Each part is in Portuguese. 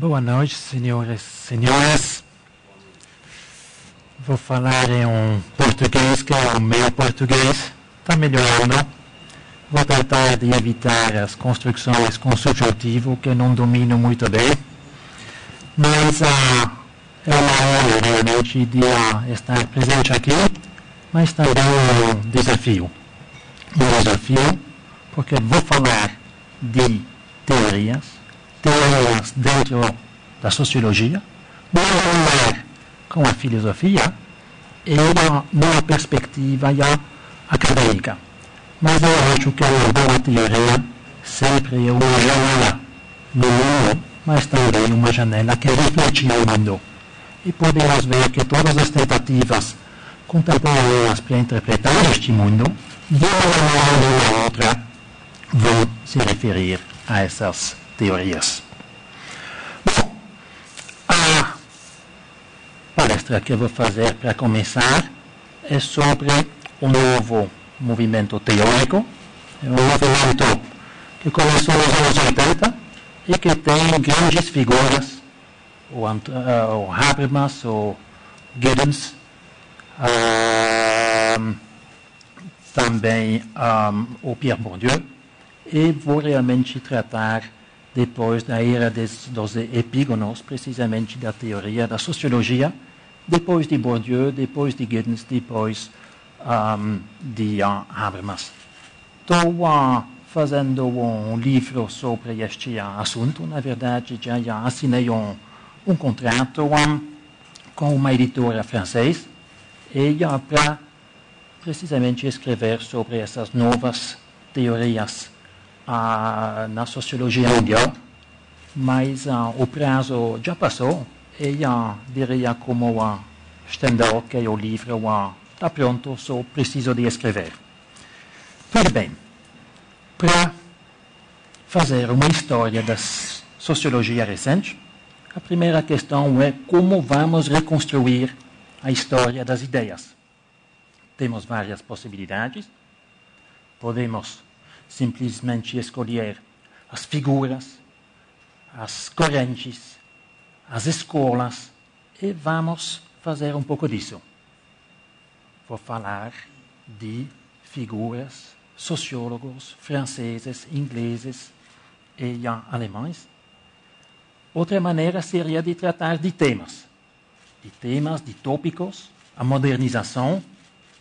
Boa noite, senhores e senhoras. Vou falar em um português que é o meu português. Está melhorando. Vou tratar de evitar as construções com subjuntivo, que não domino muito bem. Mas é uma honra realmente de estar presente aqui, mas também um desafio. Um desafio porque vou falar de teorias dentro da sociologia, vou falar com a filosofia e numa perspectiva acadêmica. Mas eu acho que uma boa teoria sempre é uma janela no mundo, mas também uma janela que reflete o mundo. E podemos ver que todas as tentativas contemporâneas para interpretar este mundo, de uma maneira ou de outra, vão se referir a essas teorias. Bom, a palestra que eu vou fazer para começar é sobre o novo movimento teórico. É um movimento que começou nos anos 80 e que tem grandes figuras, o Habermas, o Giddens, também o Pierre Bourdieu, e vou realmente tratar depois da era dos epígonos, precisamente da teoria da sociologia, depois de Bourdieu, depois de Giddens, depois de Habermas. Estou fazendo um livro sobre este assunto. Na verdade, já assinei um contrato com uma editora francesa para precisamente escrever sobre essas novas teorias na sociologia mundial, mas o prazo já passou e diria como Stendhal, que o livro está pronto, só preciso de escrever. Tudo bem. Para fazer uma história da sociologia recente, a primeira questão é como vamos reconstruir a história das ideias. Temos várias possibilidades. Podemos simplesmente escolher as figuras, as correntes, as escolas, e vamos fazer um pouco disso. Vou falar de figuras, sociólogos franceses, ingleses e alemães. Outra maneira seria de tratar de temas, de tópicos, a modernização,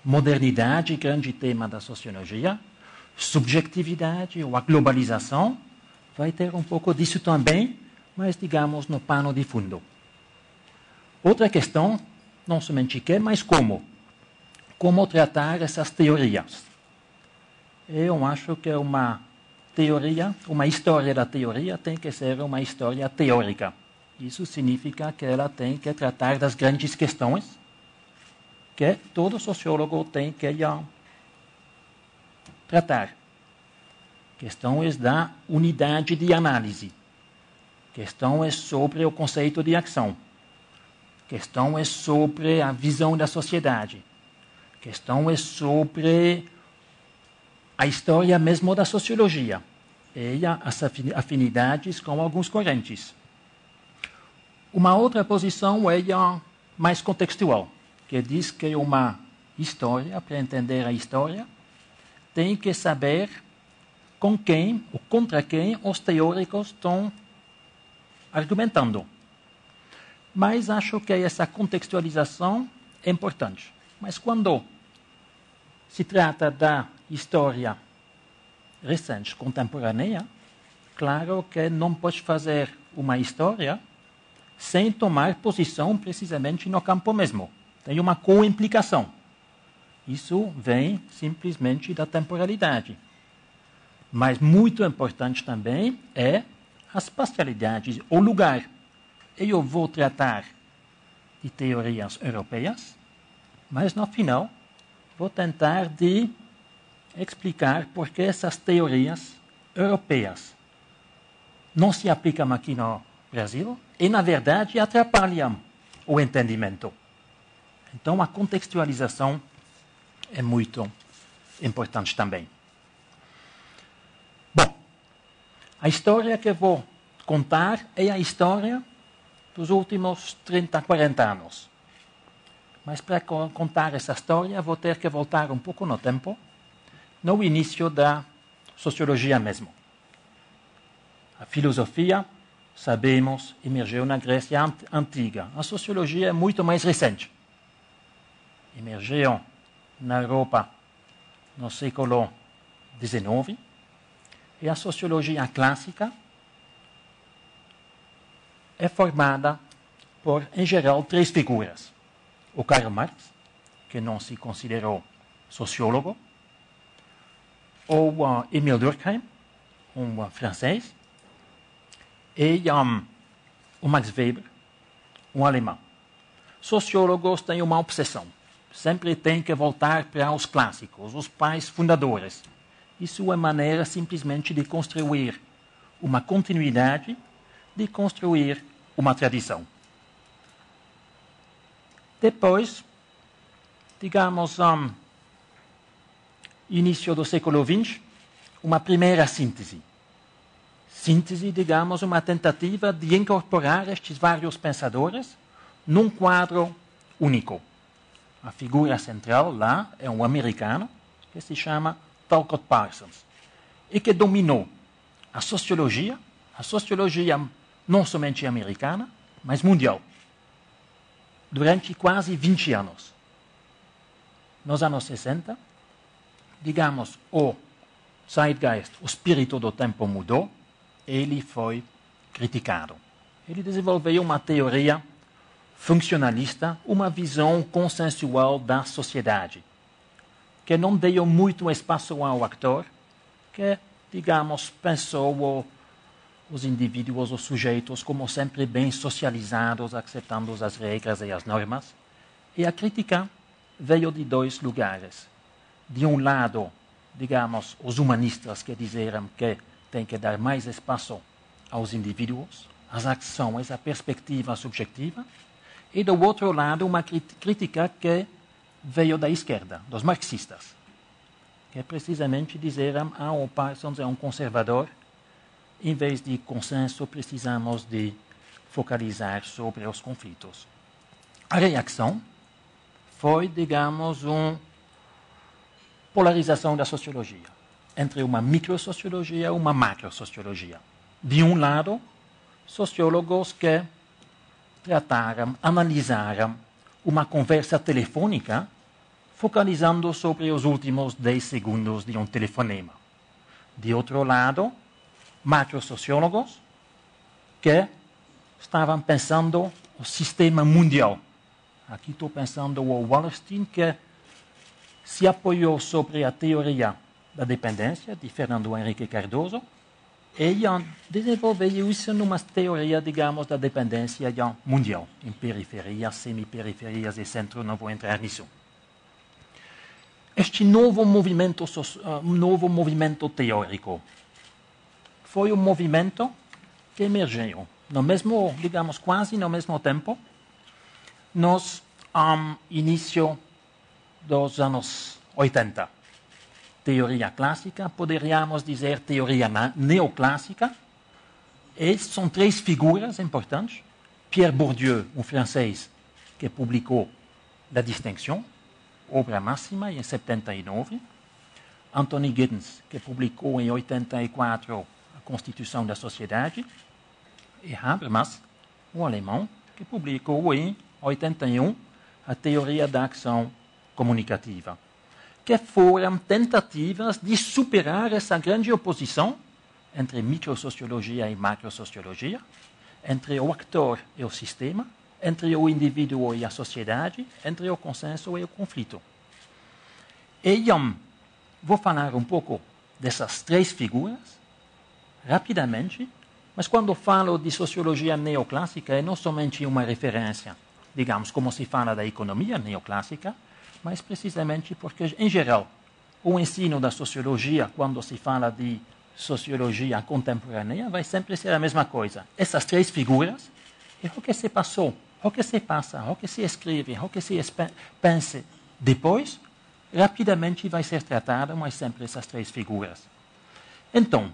modernidade, grande tema da sociologia, subjetividade ou a globalização, vai ter um pouco disso também, mas digamos no pano de fundo. Outra questão, não somente que, mas como. Como tratar essas teorias. Eu acho que uma história da teoria tem que ser uma história teórica. Isso significa que ela tem que tratar das grandes questões que todo sociólogo tem que tratar. Questões da unidade de análise. Questões sobre o conceito de ação. Questões sobre a visão da sociedade. Questões sobre a história mesmo da sociologia e as afinidades com alguns correntes. Uma outra posição é mais contextual, que diz que uma história, para entender a história, tem que saber com quem ou contra quem os teóricos estão argumentando. Mas acho que essa contextualização é importante. Mas quando se trata da história recente, contemporânea, claro que não pode fazer uma história sem tomar posição precisamente no campo mesmo. Tem uma coimplicação. Isso vem simplesmente da temporalidade. Mas muito importante também é as espacialidades, o lugar. Eu vou tratar de teorias europeias, mas no final vou tentar de explicar por que essas teorias europeias não se aplicam aqui no Brasil e, na verdade, atrapalham o entendimento. Então, a contextualização é muito importante também. Bom, a história que vou contar é a história dos últimos 30, 40 anos. Mas para contar essa história, vou ter que voltar um pouco no tempo, no início da sociologia mesmo. A filosofia, sabemos, emergiu na Grécia antiga. A sociologia é muito mais recente. Emergiu na Europa no século XIX. E a sociologia clássica é formada por, em geral, três figuras. O Karl Marx, que não se considerou sociólogo. O Emile Durkheim, francês. E o Max Weber, alemão. Sociólogos têm uma obsessão. Sempre têm que voltar para os clássicos, os pais fundadores. Isso é maneira simplesmente de construir uma continuidade, de construir uma tradição. Depois, digamos, início do século XX, uma primeira síntese. Síntese, digamos, uma tentativa de incorporar estes vários pensadores num quadro único. A figura central lá é um americano que se chama Talcott Parsons, e que dominou a sociologia não somente americana, mas mundial, durante quase 20 anos. Nos anos 60, digamos, o zeitgeist, o espírito do tempo mudou, ele foi criticado. Ele desenvolveu uma teoria funcionalista, uma visão consensual da sociedade, que não deu muito espaço ao actor, que, digamos, pensou os indivíduos, os sujeitos, como sempre bem socializados, acceptando as regras e as normas. E a crítica veio de dois lugares. De um lado, digamos, os humanistas que diziam que tem que dar mais espaço aos indivíduos, às ações, à perspectiva subjetiva. E, do outro lado, uma crítica que veio da esquerda, dos marxistas, que precisamente diziam que o Parsons é um conservador, em vez de consenso, precisamos de focalizar sobre os conflitos. A reação foi, digamos, uma polarização da sociologia, entre uma microsociologia e uma macrosociologia. De um lado, sociólogos que trataram, analisaram uma conversa telefônica focalizando sobre os últimos 10 segundos de um telefonema. De outro lado, macrosociólogos que estavam pensando o sistema mundial. Aqui estou pensando o Wallerstein, que se apoiou sobre a teoria da dependência de Fernando Henrique Cardoso e desenvolveu isso numa teoria, digamos, da dependência mundial, em periferias, semi-periferias e centro, não vou entrar nisso. Este novo movimento teórico foi um movimento que emergiu no mesmo, digamos, quase no mesmo tempo, nos início dos anos 80. Teoria clássica, poderíamos dizer teoria neoclássica, e são três figuras importantes. Pierre Bourdieu, um francês, que publicou La Distinction, obra máxima, em 79. Anthony Giddens, que publicou em 84 a Constituição da Sociedade. E Habermas, um alemão, que publicou em 81 a Teoria da Ação Comunicativa, que foram tentativas de superar essa grande oposição entre microsociologia e macrosociologia, entre o actor e o sistema, entre o indivíduo e a sociedade, entre o consenso e o conflito. E vou falar um pouco dessas três figuras, rapidamente, mas quando falo de sociologia neoclássica, é não somente uma referência, digamos, como se fala da economia neoclássica, mas precisamente porque, em geral, o ensino da sociologia, quando se fala de sociologia contemporânea, vai sempre ser a mesma coisa. Essas três figuras, e o que se passou, o que se passa, o que se escreve, o que se pensa depois, rapidamente vai ser tratado, mas sempre essas três figuras. Então,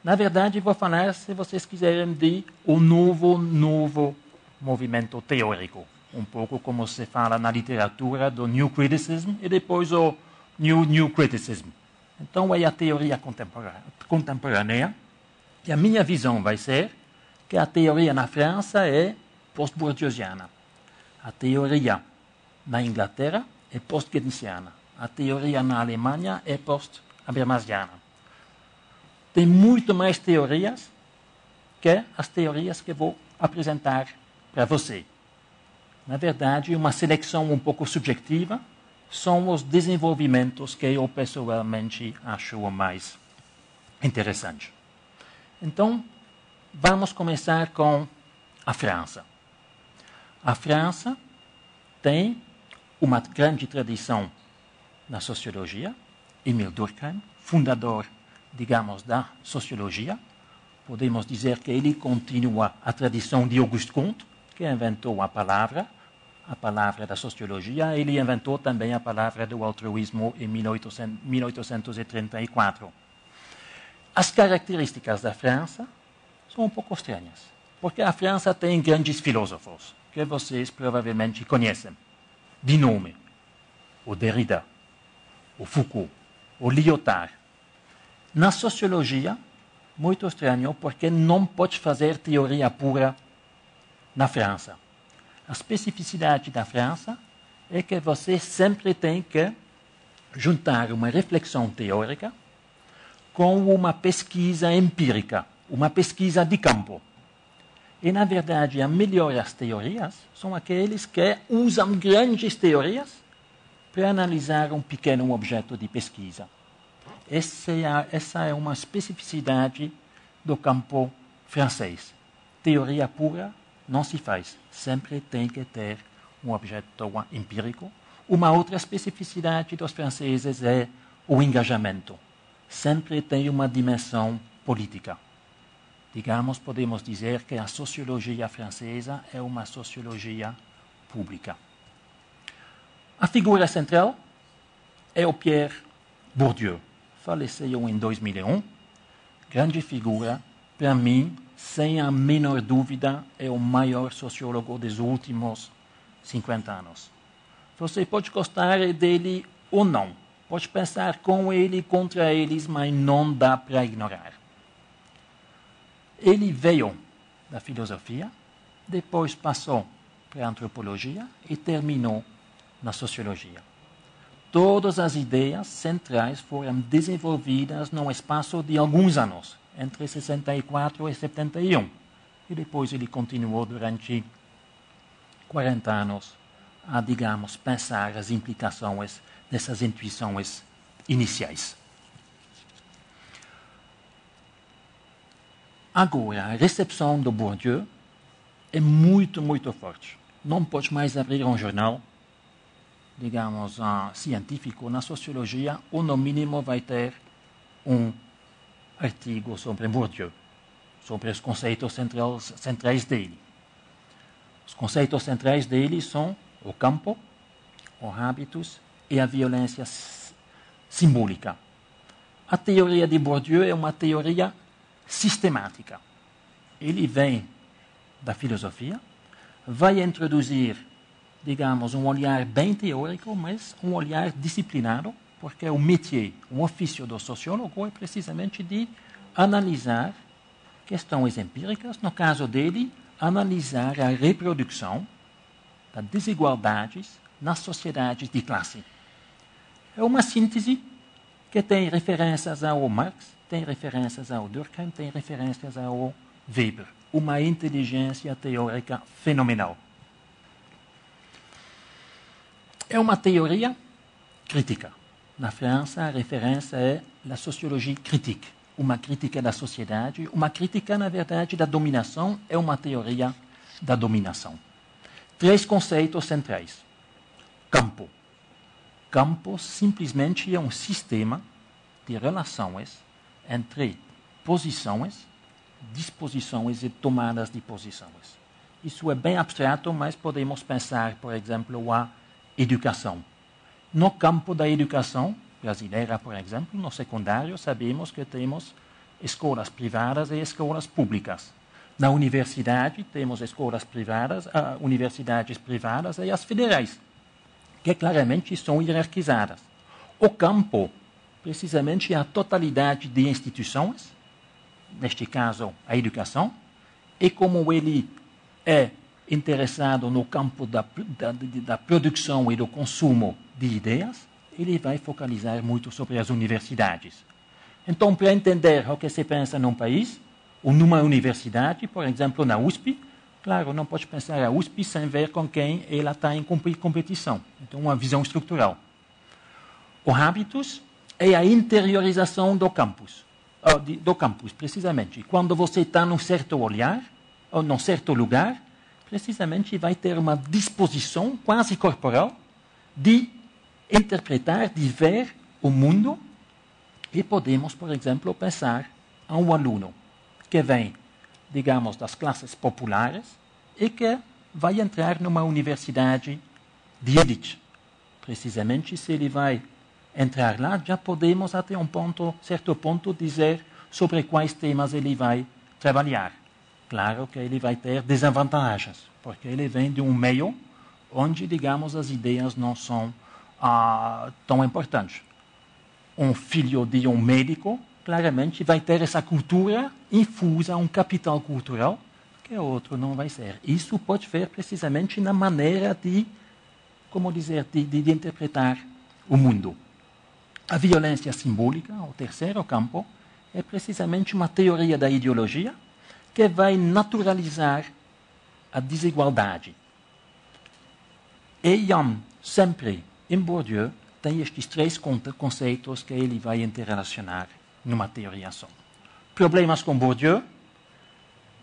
Na verdade, vou falar, se vocês quiserem, de um novo movimento teórico. Um pouco como se fala na literatura do New Criticism e depois o New Criticism. Então, é a teoria contemporânea. E a minha visão vai ser que a teoria na França é post-bourdieusiana. A teoria na Inglaterra é post-keynesiana. A teoria na Alemanha é post-habermasiana. Tem muito mais teorias que as teorias que vou apresentar para você. Na verdade, uma seleção um pouco subjetiva são os desenvolvimentos que eu pessoalmente acho mais interessante. Então, vamos começar com a França. A França tem uma grande tradição na sociologia. Émile Durkheim, fundador, digamos, da sociologia. Podemos dizer que ele continua a tradição de Auguste Comte, que inventou a palavra da sociologia. Ele inventou também a palavra do altruísmo em 1834. As características da França são um pouco estranhas, porque a França tem grandes filósofos, que vocês provavelmente conhecem, de nome: o Derrida, o Foucault, o Lyotard. Na sociologia, muito estranho, porque não pode fazer teoria pura na França. A especificidade da França é que você sempre tem que juntar uma reflexão teórica com uma pesquisa empírica, uma pesquisa de campo. E, na verdade, as melhores teorias são aqueles que usam grandes teorias para analisar um pequeno objeto de pesquisa. Essa é uma especificidade do campo francês. Teoria pura não se faz. Sempre tem que ter um objeto empírico. Uma outra especificidade dos franceses é o engajamento. Sempre tem uma dimensão política. Digamos, podemos dizer que a sociologia francesa é uma sociologia pública. A figura central é o Pierre Bourdieu. Faleceu em 2001. Grande figura. Para mim, sem a menor dúvida, é o maior sociólogo dos últimos 50 anos. Você pode gostar dele ou não. Pode pensar com ele, contra eles, mas não dá para ignorar. Ele veio da filosofia, depois passou para a antropologia e terminou na sociologia. Todas as ideias centrais foram desenvolvidas num espaço de alguns anos, entre 64 e 71. E depois ele continuou durante 40 anos a, digamos, pensar as implicações dessas intuições iniciais. Agora, a recepção do Bourdieu é muito, muito forte. Não pode mais abrir um jornal, digamos, científico na sociologia, ou no mínimo vai ter um artigo sobre Bourdieu, sobre os conceitos centrais dele. Os conceitos centrais dele são o campo, os hábitos e a violência simbólica. A teoria de Bourdieu é uma teoria sistemática. Ele vem da filosofia, vai introduzir, digamos, um olhar bem teórico, mas um olhar disciplinado, porque o métier, o ofício do sociólogo é precisamente de analisar questões empíricas, no caso dele, analisar a reprodução das desigualdades nas sociedades de classe. É uma síntese que tem referências ao Marx, tem referências ao Durkheim, tem referências ao Weber. Uma inteligência teórica fenomenal. É uma teoria crítica. Na França, a referência é a sociologia critique, uma crítica da sociedade, uma crítica, na verdade, da dominação, é uma teoria da dominação. 3 conceitos centrais. Campo. Campo simplesmente é um sistema de relações entre posições, disposições e tomadas de posições. Isso é bem abstrato, mas podemos pensar, por exemplo, a educação. No campo da educação brasileira, por exemplo, no secundário, sabemos que temos escolas privadas e escolas públicas. Na universidade, temos escolas privadas, universidades privadas e as federais, que claramente são hierarquizadas. O campo, precisamente, é a totalidade de instituições, neste caso, a educação, e como ele é interessado no campo da produção e do consumo de ideias, ele vai focalizar muito sobre as universidades. Então, para entender o que se pensa num país, ou numa universidade, por exemplo, na USP, claro, não pode pensar a USP sem ver com quem ela está em competição. Então, uma visão estrutural. O hábitos é a interiorização do campus, precisamente. Quando você está num certo olhar, ou num certo lugar, precisamente vai ter uma disposição quase corporal de interpretar, de ver o mundo, e podemos, por exemplo, pensar a um aluno que vem, digamos, das classes populares e que vai entrar numa universidade de elite. Precisamente, se ele vai entrar lá, já podemos até certo ponto dizer sobre quais temas ele vai trabalhar. Claro que ele vai ter desvantagens, porque ele vem de um meio onde, digamos, as ideias não são tão importantes. Um filho de um médico, claramente, vai ter essa cultura infusa, um capital cultural, que outro não vai ser. Isso pode ver precisamente na maneira de, como dizer, de interpretar o mundo. A violência simbólica, o terceiro campo, é precisamente uma teoria da ideologia que vai naturalizar a desigualdade. E sempre, em Bourdieu, tem estes três conceitos que ele vai interrelacionar numa teoria só. Problemas com Bourdieu,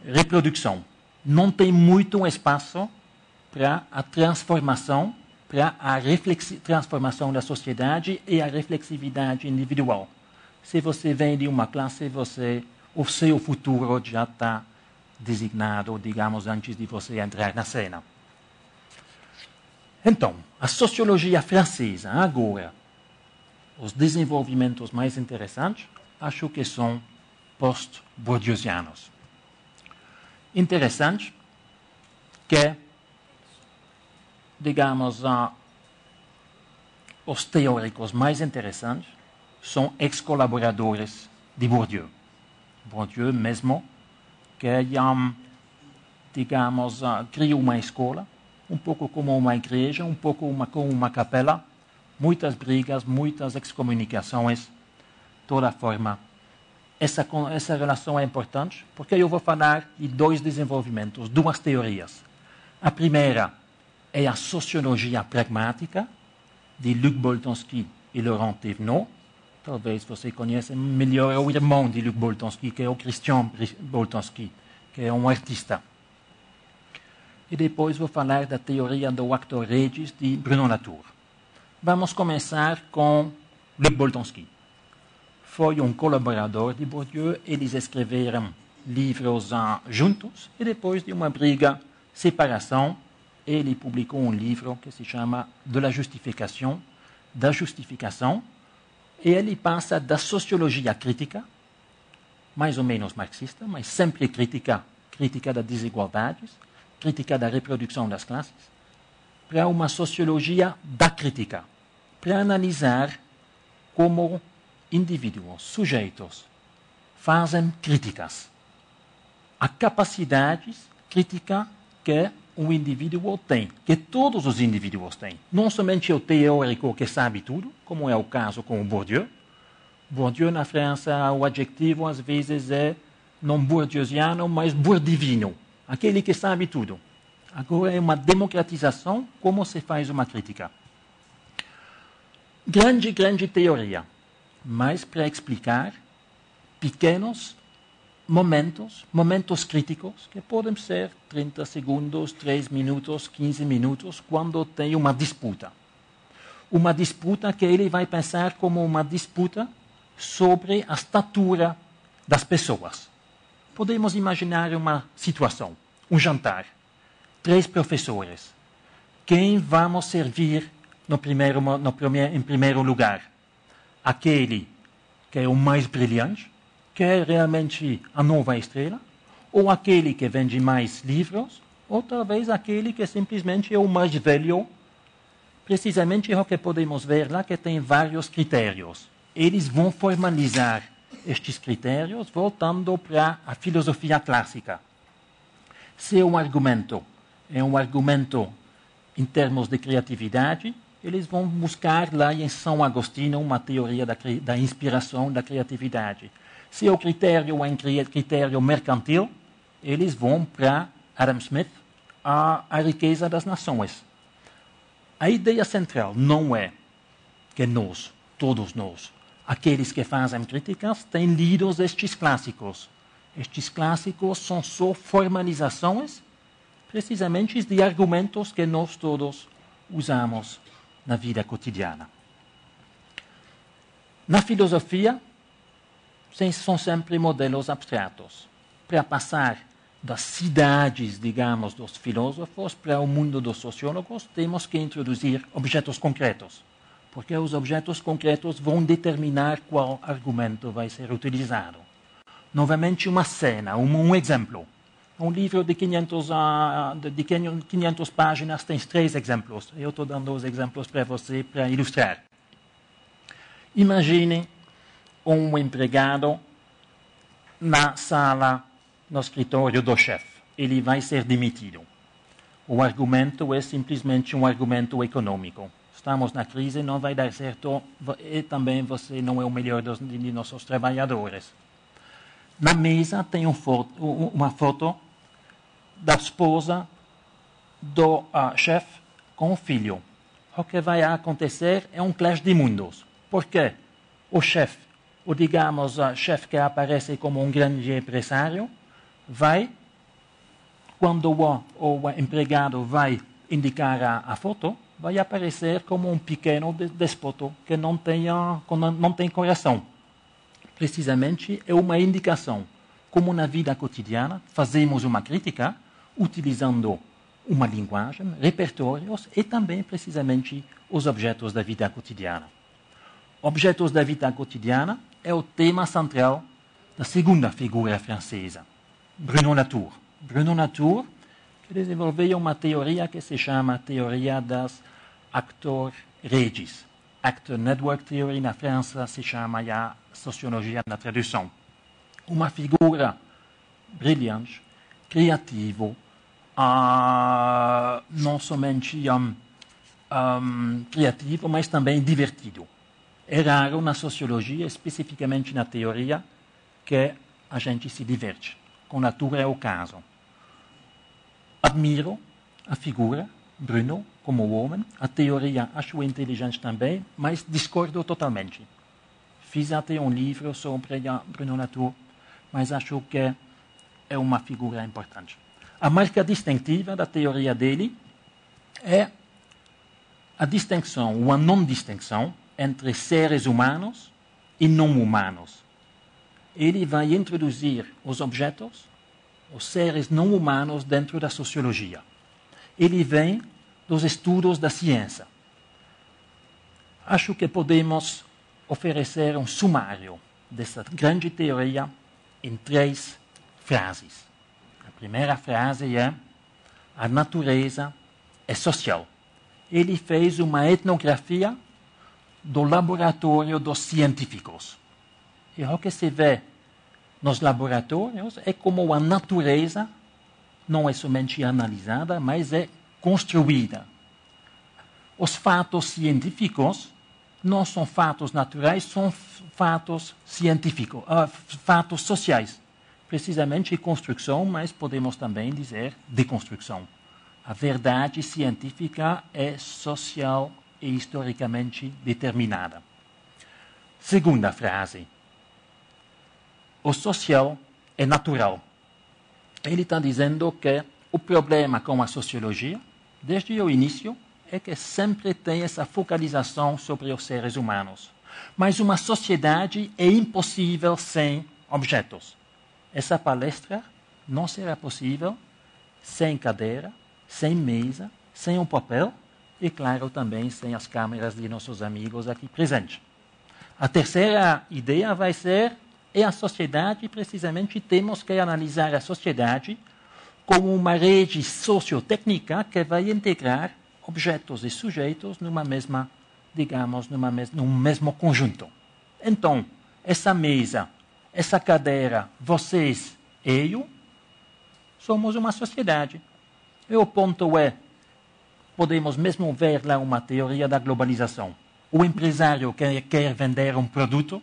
reprodução. Não tem muito espaço para a transformação, para a transformação da sociedade e a reflexividade individual. Se você vem de uma classe, o seu futuro já está designado, digamos, antes de você entrar na cena. Então, a sociologia francesa, agora, os desenvolvimentos mais interessantes, acho que são post-bourdieusianos. Interessante que, digamos, os teóricos mais interessantes são ex-colaboradores de Bourdieu. Bourdieu mesmo, que, digamos, criou uma escola, um pouco como uma igreja, um pouco como uma capela, muitas brigas, muitas excomunicações, toda forma. Essa relação é importante, porque eu vou falar de dois desenvolvimentos, duas teorias. A primeira é a sociologia pragmática, de Luc Boltanski e Laurent Thévenot. Talvez você conheça melhor o irmão de Luc Boltanski, que é o Christian Boltanski, que é um artista. E depois vou falar da teoria do acto regis de Bruno Latour. Vamos começar com Luc Boltanski. Foi um colaborador de Bourdieu, eles escreveram livros juntos, e depois de uma briga, separação, ele publicou um livro que se chama De la Justification, da justificação, e ele passa da sociologia crítica, mais ou menos marxista, mas sempre crítica das desigualdades, crítica da reprodução das classes, para uma sociologia da crítica, para analisar como indivíduos, sujeitos, fazem críticas. A capacidade crítica que um indivíduo tem, que todos os indivíduos têm. Não somente o teórico que sabe tudo, como é o caso com o Bourdieu. Bourdieu, na França, o adjetivo às vezes é não bourdieusiano, mas bourdivino. Aquele que sabe tudo. Agora é uma democratização, como se faz uma crítica. Grande teoria, mas para explicar pequenos momentos críticos, que podem ser 30 segundos, 3 minutos, 15 minutos, quando tem uma disputa. Uma disputa que ele vai pensar como uma disputa sobre a estatura das pessoas. Podemos imaginar uma situação, um jantar, 3 professores. Quem vamos servir em primeiro lugar? Aquele que é o mais brilhante, quer realmente a nova estrela, ou aquele que vende mais livros, ou talvez aquele que simplesmente é o mais velho. Precisamente é o que podemos ver lá, que tem vários critérios. Eles vão formalizar estes critérios voltando para a filosofia clássica. Se um argumento é um argumento em termos de criatividade, eles vão buscar lá em São Agostinho uma teoria da inspiração, da criatividade. Se o critério é um critério mercantil, eles vão para Adam Smith, a riqueza das nações. A ideia central não é que nós, todos nós, aqueles que fazem críticas, têm lido estes clássicos. Estes clássicos são só formalizações, precisamente de argumentos que nós todos usamos na vida cotidiana. Na filosofia, são sempre modelos abstratos. Para passar das cidades, digamos, dos filósofos para o mundo dos sociólogos, temos que introduzir objetos concretos, porque os objetos concretos vão determinar qual argumento vai ser utilizado. Novamente, uma cena, um exemplo. Um livro de 500 páginas tem 3 exemplos. Eu estou dando os exemplos para você para ilustrar. Imagine um empregado na sala, no escritório do chefe. Ele vai ser demitido. O argumento é simplesmente um argumento econômico. Estamos na crise, não vai dar certo e também você não é o melhor de nossos trabalhadores. Na mesa tem uma foto da esposa do chefe com o filho. O que vai acontecer é um clash de mundos. Porque o chefe, ou digamos, o chefe que aparece como um grande empresário, vai, quando o empregado vai indicar a foto, vai aparecer como um pequeno déspota que não tem coração. Precisamente é uma indicação. Como na vida cotidiana, fazemos uma crítica utilizando uma linguagem, repertórios e também, precisamente, os objetos da vida cotidiana. Objetos da vida cotidiana é o tema central da segunda figura francesa, Bruno Latour. Bruno Latour, que desenvolveu uma teoria que se chama teoria das actors regis. Actor Network Theory na França se chama a sociologia da tradução. Uma figura brilhante, criativo, não somente criativo, mas também divertido. É raro na sociologia, especificamente na teoria, que a gente se diverte. Com Latour é o caso. Admiro a figura, Bruno, como homem. A teoria acho inteligente também, mas discordo totalmente. Fiz até um livro sobre Bruno Latour, mas acho que é uma figura importante. A marca distintiva da teoria dele é a distinção, ou a não-distinção, entre seres humanos e não humanos. Ele vai introduzir os objetos, os seres não humanos, dentro da sociologia. Ele vem dos estudos da ciência. Acho que podemos oferecer um sumário dessa grande teoria em 3 frases. A primeira frase é: a natureza é social. Ele fez uma etnografia do laboratório dos científicos. E o que se vê nos laboratórios é como a natureza não é somente analisada, mas é construída. Os fatos científicos não são fatos naturais, são fatos científicos, fatos sociais. Precisamente construção, mas podemos também dizer deconstrução. A verdade científica é social e historicamente determinada. Segunda frase. O social é natural. Ele está dizendo que o problema com a sociologia, desde o início, é que sempre tem essa focalização sobre os seres humanos. Mas uma sociedade é impossível sem objetos. Essa palestra não será possível sem cadeira, sem mesa, sem um papel e, claro, também sem as câmeras de nossos amigos aqui presentes. A terceira ideia vai ser E a sociedade, precisamente, temos que analisar a sociedade como uma rede sociotécnica que vai integrar objetos e sujeitos numa mesma, digamos, num mesmo conjunto. Então, essa mesa, essa cadeira, vocês e eu, somos uma sociedade. E o ponto é, podemos mesmo ver lá uma teoria da globalização. O empresário que quer vender um produto,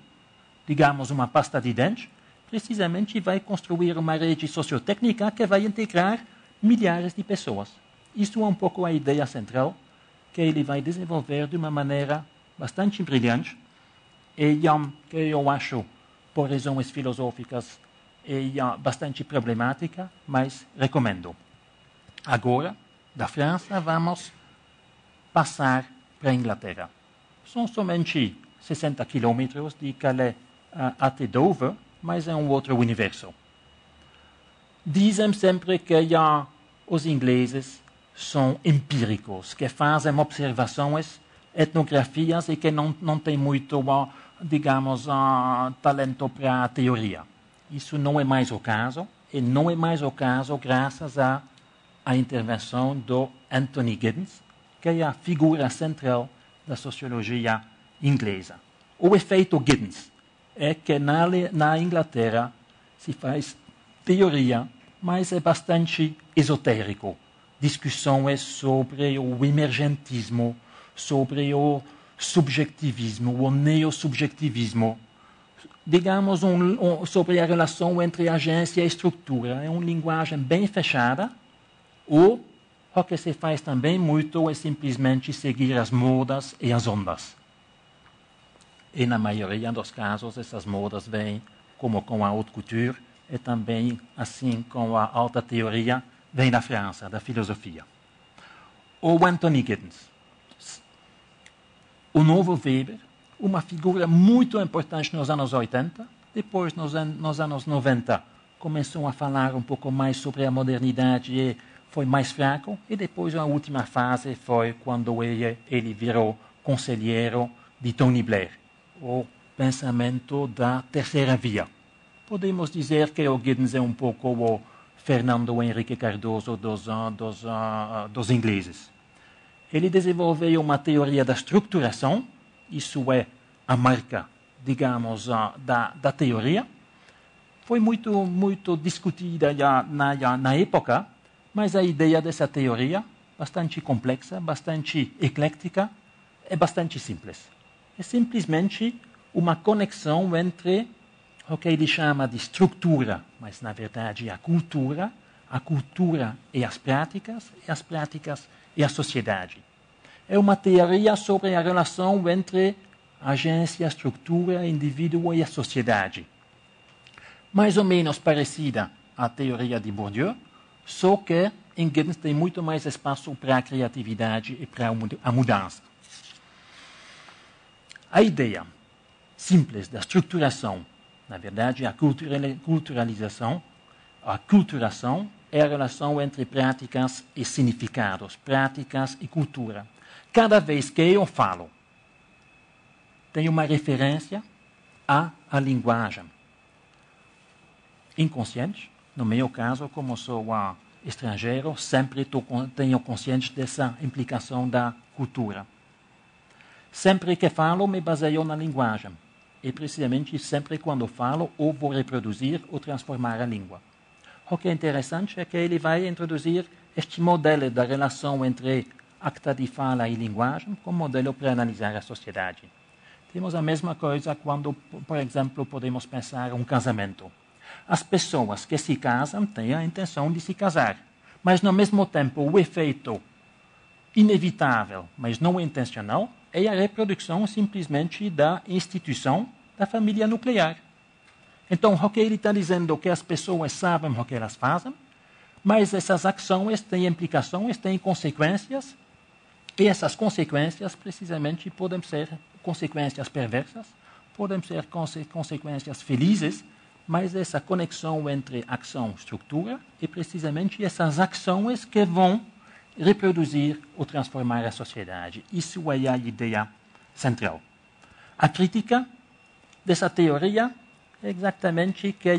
digamos uma pasta de dente, precisamente vai construir uma rede sociotécnica que vai integrar milhares de pessoas. Isso é um pouco a ideia central que ele vai desenvolver de uma maneira bastante brilhante e que eu acho, por razões filosóficas, bastante problemática, mas recomendo. Agora, da França, vamos passar para a Inglaterra. São somente 60 quilômetros de Calais até Dover, mas é um outro universo. Dizem sempre que os ingleses são empíricos, que fazem observações, etnografias e que não têm muito, digamos, talento para a teoria. Isso não é mais o caso, e não é mais o caso graças à intervenção do Anthony Giddens, que é a figura central da sociologia inglesa. O efeito Giddens é que na Inglaterra se faz teoria, mas é bastante esotérico. Discussões sobre o emergentismo, sobre o subjetivismo, o neosubjetivismo, digamos, sobre a relação entre agência e estrutura. É uma linguagem bem fechada, ou o que se faz também muito é simplesmente seguir as modas e as ondas. E na maioria dos casos, essas modas vêm, como com a haute couture, e também, assim com a alta teoria, vem da França, da filosofia. O Anthony Giddens, o novo Weber, uma figura muito importante nos anos 80, depois nos anos 90 começou a falar um pouco mais sobre a modernidade e foi mais fraco, e depois a última fase foi quando ele virou conselheiro de Tony Blair, o pensamento da terceira via. Podemos dizer que o Giddens é um pouco o Fernando Henrique Cardoso dos ingleses. Ele desenvolveu uma teoria da estruturação, isso é a marca, digamos, da teoria. Foi muito discutida na época, mas a ideia dessa teoria, bastante complexa, bastante eclética, é bastante simples. É simplesmente uma conexão entre o que ele chama de estrutura, mas na verdade a cultura e as práticas e a sociedade. É uma teoria sobre a relação entre agência, estrutura, indivíduo e a sociedade. Mais ou menos parecida à teoria de Bourdieu, só que em Giddens tem muito mais espaço para a criatividade e para a mudança. A ideia simples da estruturação, na verdade, a culturalização, a culturação é a relação entre práticas e significados, práticas e cultura. Cada vez que eu falo, tem uma referência à linguagem. Inconsciente, no meu caso, como sou estrangeiro, sempre tenho consciente dessa implicação da cultura. Sempre que falo, me baseio na linguagem. E precisamente sempre quando falo, ou vou reproduzir ou transformar a língua. O que é interessante é que ele vai introduzir este modelo da relação entre acta de fala e linguagem como modelo para analisar a sociedade. Temos a mesma coisa quando, por exemplo, podemos pensar um casamento. As pessoas que se casam têm a intenção de se casar, mas, no mesmo tempo, o efeito inevitável, mas não intencional, é a reprodução simplesmente da instituição da família nuclear. Então, o que ele está dizendo é que as pessoas sabem o que elas fazem, mas essas ações têm implicações, têm consequências, e essas consequências, precisamente, podem ser consequências perversas, podem ser consequências felizes, mas essa conexão entre ação e estrutura é precisamente essas ações que vão reproduzir ou transformar a sociedade. Isso é a ideia central. A crítica dessa teoria exatamente que,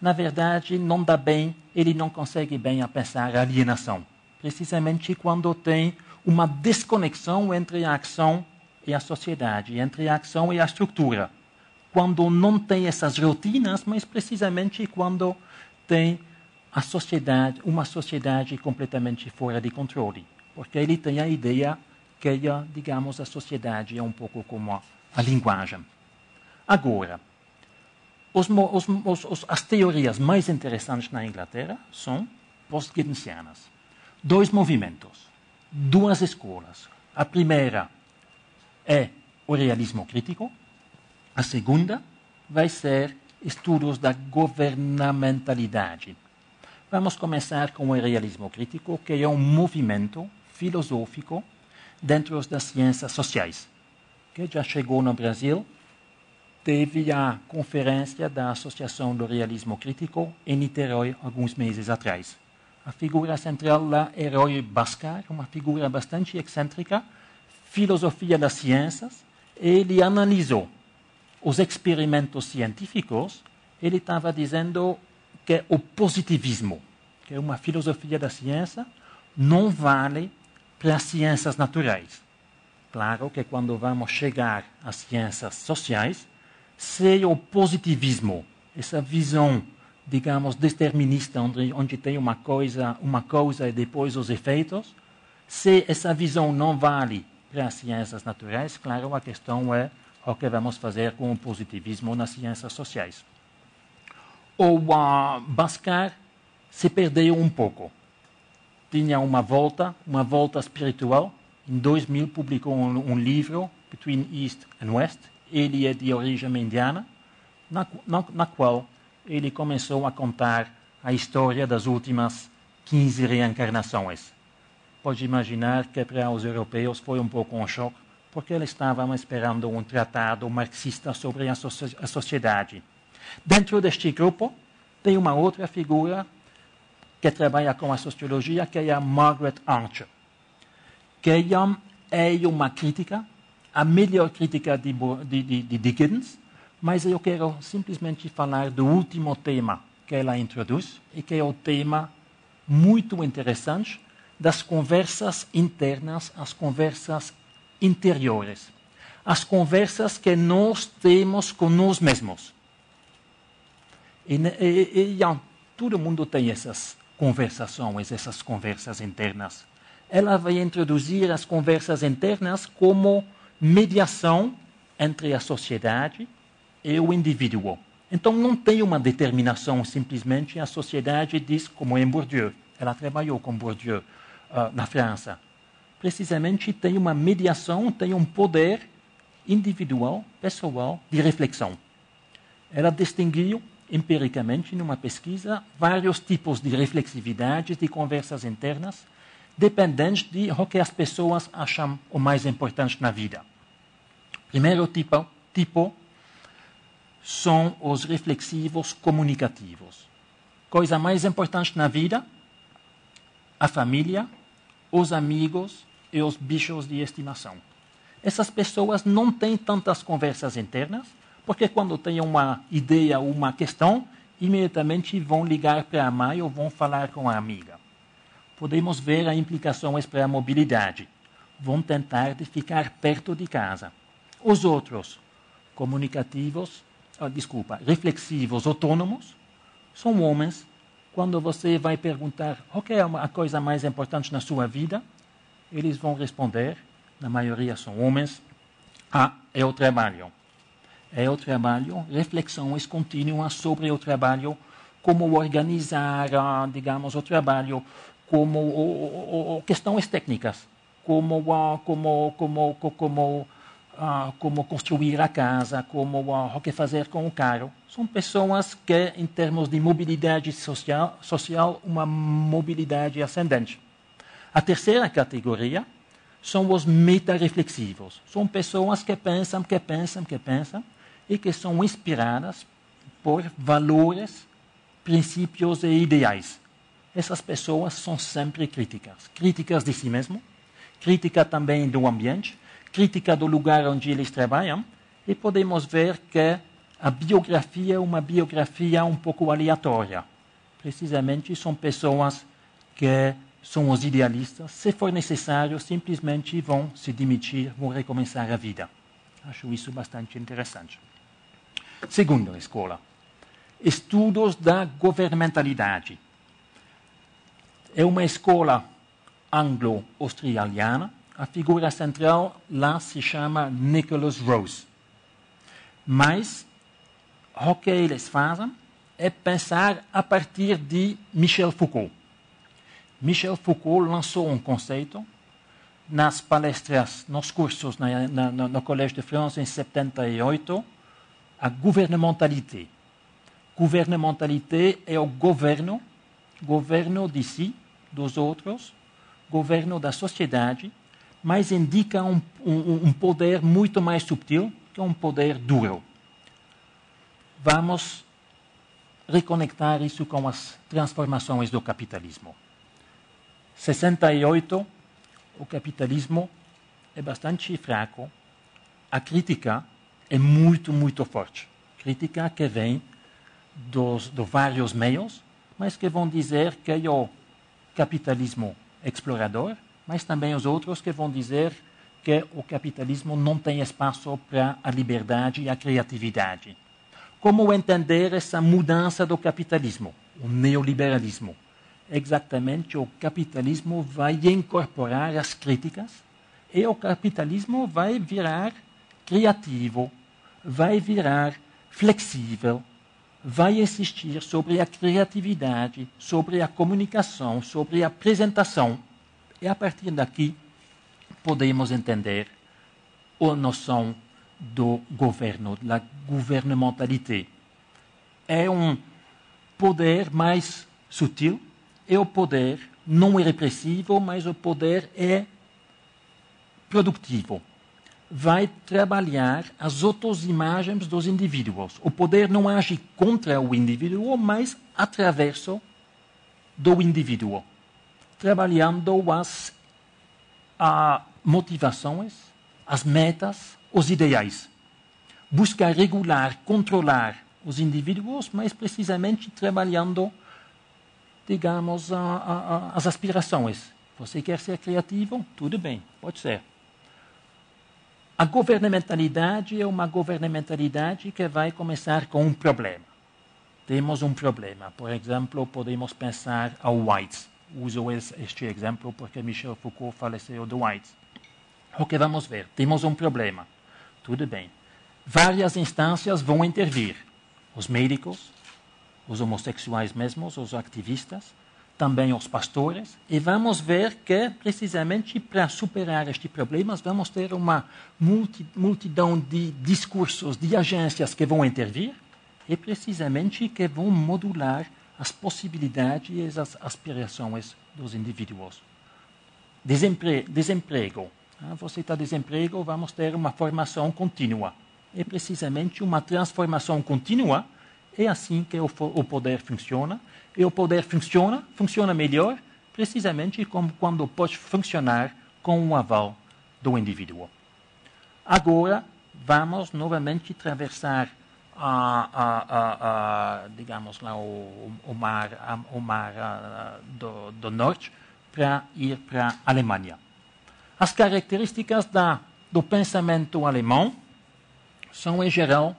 na verdade, não dá bem, ele não consegue bem a pensar a alienação. Precisamente quando tem uma desconexão entre a ação e a sociedade, entre a ação e a estrutura. Quando não tem essas rotinas, mas precisamente quando tem a sociedade, uma sociedade completamente fora de controle. Porque ele tem a ideia que, digamos, a sociedade é um pouco como a linguagem. Agora, as teorias mais interessantes na Inglaterra são post-Giddenscianas. 2 movimentos, 2 escolas. A primeira é o realismo crítico, a segunda vai ser estudos da governamentalidade. Vamos começar com o realismo crítico, que é um movimento filosófico dentro das ciências sociais, que já chegou no Brasil. Teve a conferência da Associação do Realismo Crítico em Niterói alguns meses atrás. A figura central lá é Roy Bhaskar, uma figura bastante excêntrica, filosofia das ciências. Ele analisou os experimentos científicos. Ele estava dizendo que o positivismo, que é uma filosofia da ciência, não vale para as ciências naturais. Claro que quando vamos chegar às ciências sociais, se o positivismo, essa visão, digamos, determinista, onde tem uma coisa e depois os efeitos, se essa visão não vale para as ciências naturais, claro, a questão é o que vamos fazer com o positivismo nas ciências sociais. O Bhaskar se perdeu um pouco. Tinha uma volta espiritual. Em 2000 publicou um livro, Between East and West. Ele é de origem indiana, na qual ele começou a contar a história das últimas 15 reencarnações. Pode imaginar que para os europeus foi um pouco um choque, porque eles estavam esperando um tratado marxista sobre a sociedade. Dentro deste grupo, tem uma outra figura que trabalha com a sociologia, que é a Margaret Archer, que é uma crítica, a melhor crítica de Giddens, mas eu quero simplesmente falar do último tema que ela introduz, e que é o tema muito interessante das conversas internas, as conversas interiores, as conversas que nós temos com nós mesmos. E todo mundo tem essas conversações, essas conversas internas. Ela vai introduzir as conversas internas como mediação entre a sociedade e o indivíduo. Então não tem uma determinação, simplesmente a sociedade diz, como em Bourdieu. Ela trabalhou com Bourdieu na França. Precisamente tem uma mediação, tem um poder individual, pessoal, de reflexão. Ela distinguiu empiricamente, numa pesquisa, vários tipos de reflexividade, de conversas internas, dependentes de o que as pessoas acham o mais importante na vida. Primeiro tipo são os reflexivos comunicativos. Coisa mais importante na vida, a família, os amigos e os bichos de estimação. Essas pessoas não têm tantas conversas internas, porque quando têm uma ideia ou uma questão, imediatamente vão ligar para a mãe ou vão falar com a amiga. Podemos ver as implicações para a mobilidade. Vão tentar de ficar perto de casa. Os outros, reflexivos autônomos, são homens. Quando você vai perguntar o que é a coisa mais importante na sua vida, eles vão responder, na maioria são homens, é o trabalho. É o trabalho, reflexões contínuas sobre o trabalho, como organizar, digamos, o trabalho, como questões técnicas, como construir a casa, como o que fazer com o carro. São pessoas que, em termos de mobilidade social, uma mobilidade ascendente. A terceira categoria são os meta-reflexivos. São pessoas que pensam e que são inspiradas por valores, princípios e ideais. Essas pessoas são sempre críticas de si mesmo, crítica também do ambiente, crítica do lugar onde eles trabalham, e podemos ver que A biografia é uma biografia um pouco aleatória. Precisamente são pessoas que são os idealistas. Se for necessário, simplesmente vão se demitir, vão recomeçar a vida. Acho isso bastante interessante. Segunda escola. Estudos da governamentalidade. É uma escola anglo-australiana. A figura central lá se chama Nicholas Rose. Mas o que eles fazem é pensar a partir de Michel Foucault. Michel Foucault lançou um conceito nas palestras, nos cursos no Collège de France em 78, a gouvernementalité. Gouvernementalité é o governo de si, dos outros, governo da sociedade, mas indica um poder muito mais subtil que um poder duro. Vamos reconectar isso com as transformações do capitalismo. 68, o capitalismo é bastante fraco. A crítica é muito, muito forte. Crítica que vem de vários meios, mas que vão dizer que é o capitalismo explorador, mas também os outros que vão dizer que o capitalismo não tem espaço para a liberdade e a criatividade. Como entender essa mudança do capitalismo, o neoliberalismo? Exatamente, o capitalismo vai incorporar as críticas e o capitalismo vai virar criativo, vai virar flexível, vai insistir sobre a criatividade, sobre a comunicação, sobre a apresentação. E a partir daqui podemos entender a noção do governo, da governamentalidade. É um poder mais sutil, é o poder não é repressivo, mas o poder é produtivo. Vai trabalhar as autoimagens dos indivíduos. O poder não age contra o indivíduo, mas através do indivíduo, trabalhando as motivações, as metas, os ideais. Busca regular, controlar os indivíduos, mas precisamente trabalhando, digamos, as aspirações. Você quer ser criativo? Tudo bem, pode ser. A governamentalidade é uma governamentalidade que vai começar com um problema. Temos um problema. Por exemplo, podemos pensar ao AIDS. Uso este exemplo porque Michel Foucault faleceu do AIDS. O que vamos ver? Temos um problema. Tudo bem. Várias instâncias vão intervir. Os médicos, os homossexuais mesmos, os ativistas, também os pastores, e vamos ver que, precisamente, para superar estes problemas, vamos ter uma multidão de discursos, de agências que vão intervir, e precisamente que vão modular as possibilidades e as aspirações dos indivíduos. Desemprego. Você está desemprego, vamos ter uma formação contínua. É precisamente uma transformação contínua. É assim que o poder funciona. E o poder funciona melhor, precisamente como quando pode funcionar com o aval do indivíduo. Agora, vamos novamente atravessar digamos lá, o mar do norte para ir para a Alemanha. As características do pensamento alemão são, em geral,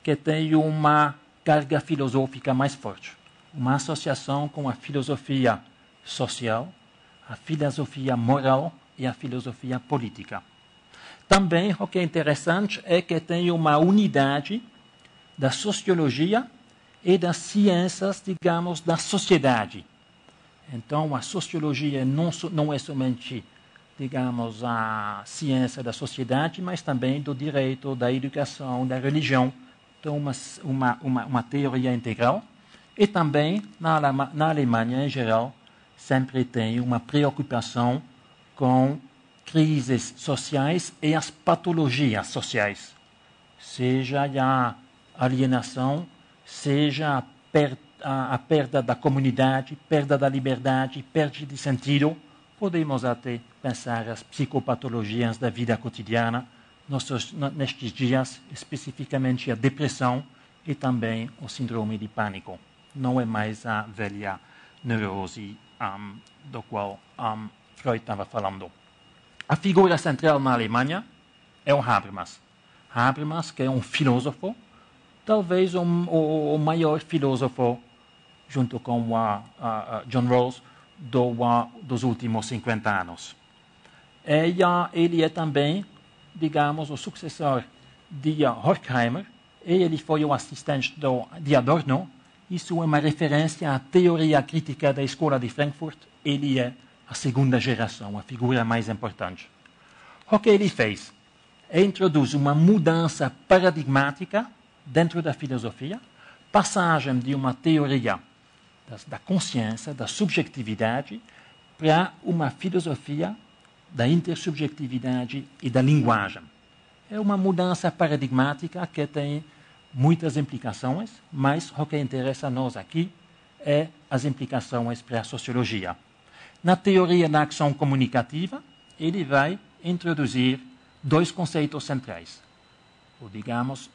que tem uma carga filosófica mais forte. Uma associação com a filosofia social, a filosofia moral e a filosofia política. Também, o que é interessante é que tem uma unidade da sociologia e das ciências, digamos, da sociedade. Então, a sociologia não é somente, digamos, a ciência da sociedade, mas também do direito, da educação, da religião. Então, uma teoria integral. E também, na Alemanha, em geral, sempre tem uma preocupação com crises sociais e as patologias sociais. Seja a alienação, seja a perda da comunidade, perda da liberdade, perda de sentido. Podemos até pensar as psicopatologias da vida cotidiana, nestes dias, especificamente a depressão e também o síndrome de pânico. Não é mais a velha neurose do qual Freud estava falando. A figura central na Alemanha é o Habermas. Habermas, que é um filósofo, talvez o maior filósofo, junto com John Rawls, dos últimos 50 anos. Ele é também, digamos, o sucessor de Horkheimer, e ele foi o assistente de Adorno. Isso é uma referência à teoria crítica da Escola de Frankfurt. Ele é a segunda geração, a figura mais importante. O que ele fez? Introduz uma mudança paradigmática dentro da filosofia, passagem de uma teoria da consciência, da subjetividade, para uma filosofia da intersubjetividade e da linguagem. É uma mudança paradigmática que tem muitas implicações, mas o que interessa a nós aqui é as implicações para a sociologia. Na teoria da ação comunicativa, ele vai introduzir dois conceitos centrais, ou digamos,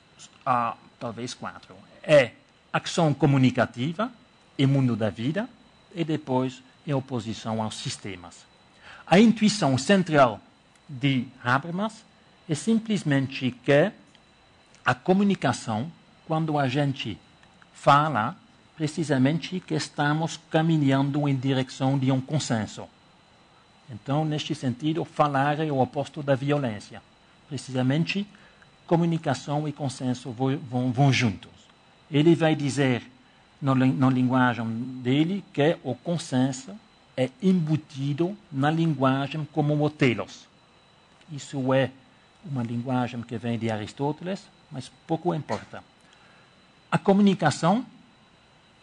talvez 4. É ação comunicativa e mundo da vida, e depois em oposição aos sistemas. A intuição central de Habermas é simplesmente que a comunicação, quando a gente fala, precisamente que estamos caminhando em direção de um consenso. Então, neste sentido, falar é o oposto da violência. Precisamente, comunicação e consenso vão juntos. Ele vai dizer, na linguagem dele, que o consenso é embutido na linguagem como o telos. Isso é uma linguagem que vem de Aristóteles, mas pouco importa. A comunicação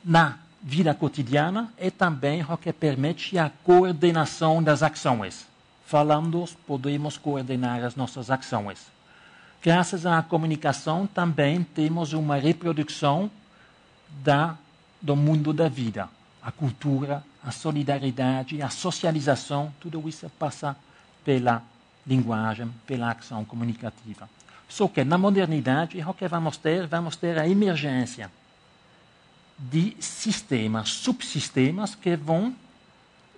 na vida cotidiana é também o que permite a coordenação das ações. Falando, podemos coordenar as nossas ações. Graças à comunicação, também temos uma reprodução do mundo da vida. A cultura, a solidariedade, a socialização, tudo isso passa pela linguagem, pela ação comunicativa. Só que na modernidade, o que vamos ter a emergência de sistemas, subsistemas que vão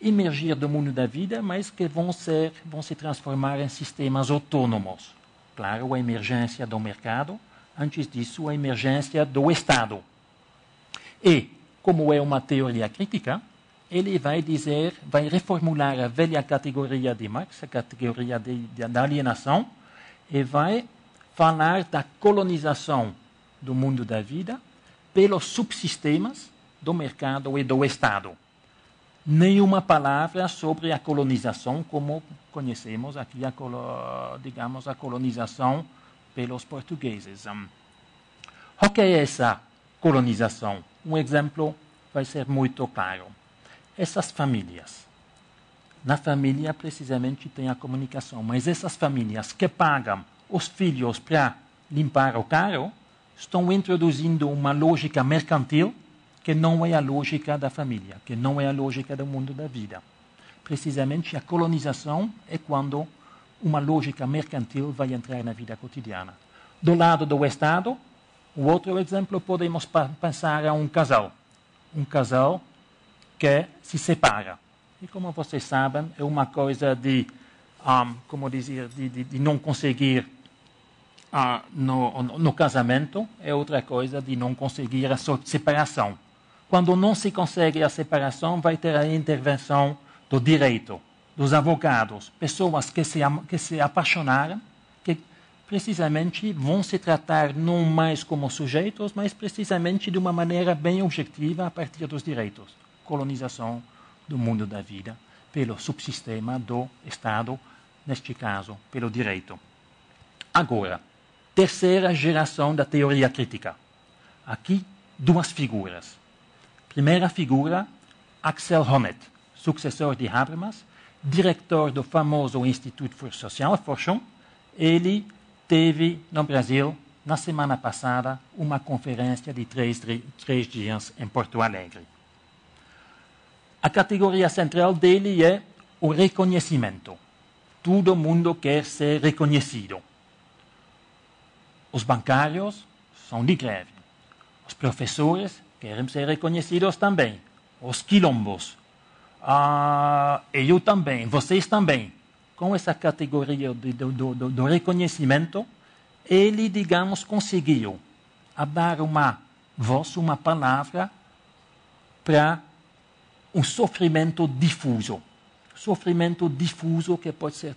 emergir do mundo da vida, mas que vão se transformar em sistemas autônomos. Claro, a emergência do mercado, antes disso, a emergência do Estado. E, como é uma teoria crítica, ele vai reformular a velha categoria de Marx, a categoria da alienação, e vai falar da colonização do mundo da vida pelos subsistemas do mercado e do Estado. Nenhuma palavra sobre a colonização, como conhecemos aqui, digamos, a colonização pelos portugueses. O que é essa colonização? Um exemplo vai ser muito claro. Essas famílias. Na família, precisamente, tem a comunicação, mas essas famílias que pagam os filhos para limpar o carro estão introduzindo uma lógica mercantil que não é a lógica da família, que não é a lógica do mundo da vida. Precisamente a colonização é quando uma lógica mercantil vai entrar na vida cotidiana. Do lado do Estado, o outro exemplo, podemos pensar a um casal. Um casal que se separa. E como vocês sabem, é uma coisa de não conseguir no casamento, é outra coisa de não conseguir a separação. Quando não se consegue a separação, vai ter a intervenção do direito, dos advogados, pessoas que se apaixonaram, que precisamente vão se tratar não mais como sujeitos, mas precisamente de uma maneira bem objetiva a partir dos direitos. Colonização do mundo da vida pelo subsistema do Estado, neste caso, pelo direito. Agora, terceira geração da teoria crítica. Aqui, duas figuras. Primeira figura, Axel Honneth, sucessor de Habermas, diretor do famoso Instituto für Sozialforschung. Ele teve no Brasil, na semana passada, uma conferência de 3 dias em Porto Alegre. A categoria central dele é o reconhecimento. Todo mundo quer ser reconhecido. Os bancários são de greve. Os professores querem ser reconhecidos também. Os quilombos. Eu também, vocês também. Com essa categoria do reconhecimento, ele, digamos, conseguiu dar uma voz, uma palavra para um sofrimento difuso. Sofrimento difuso que pode ser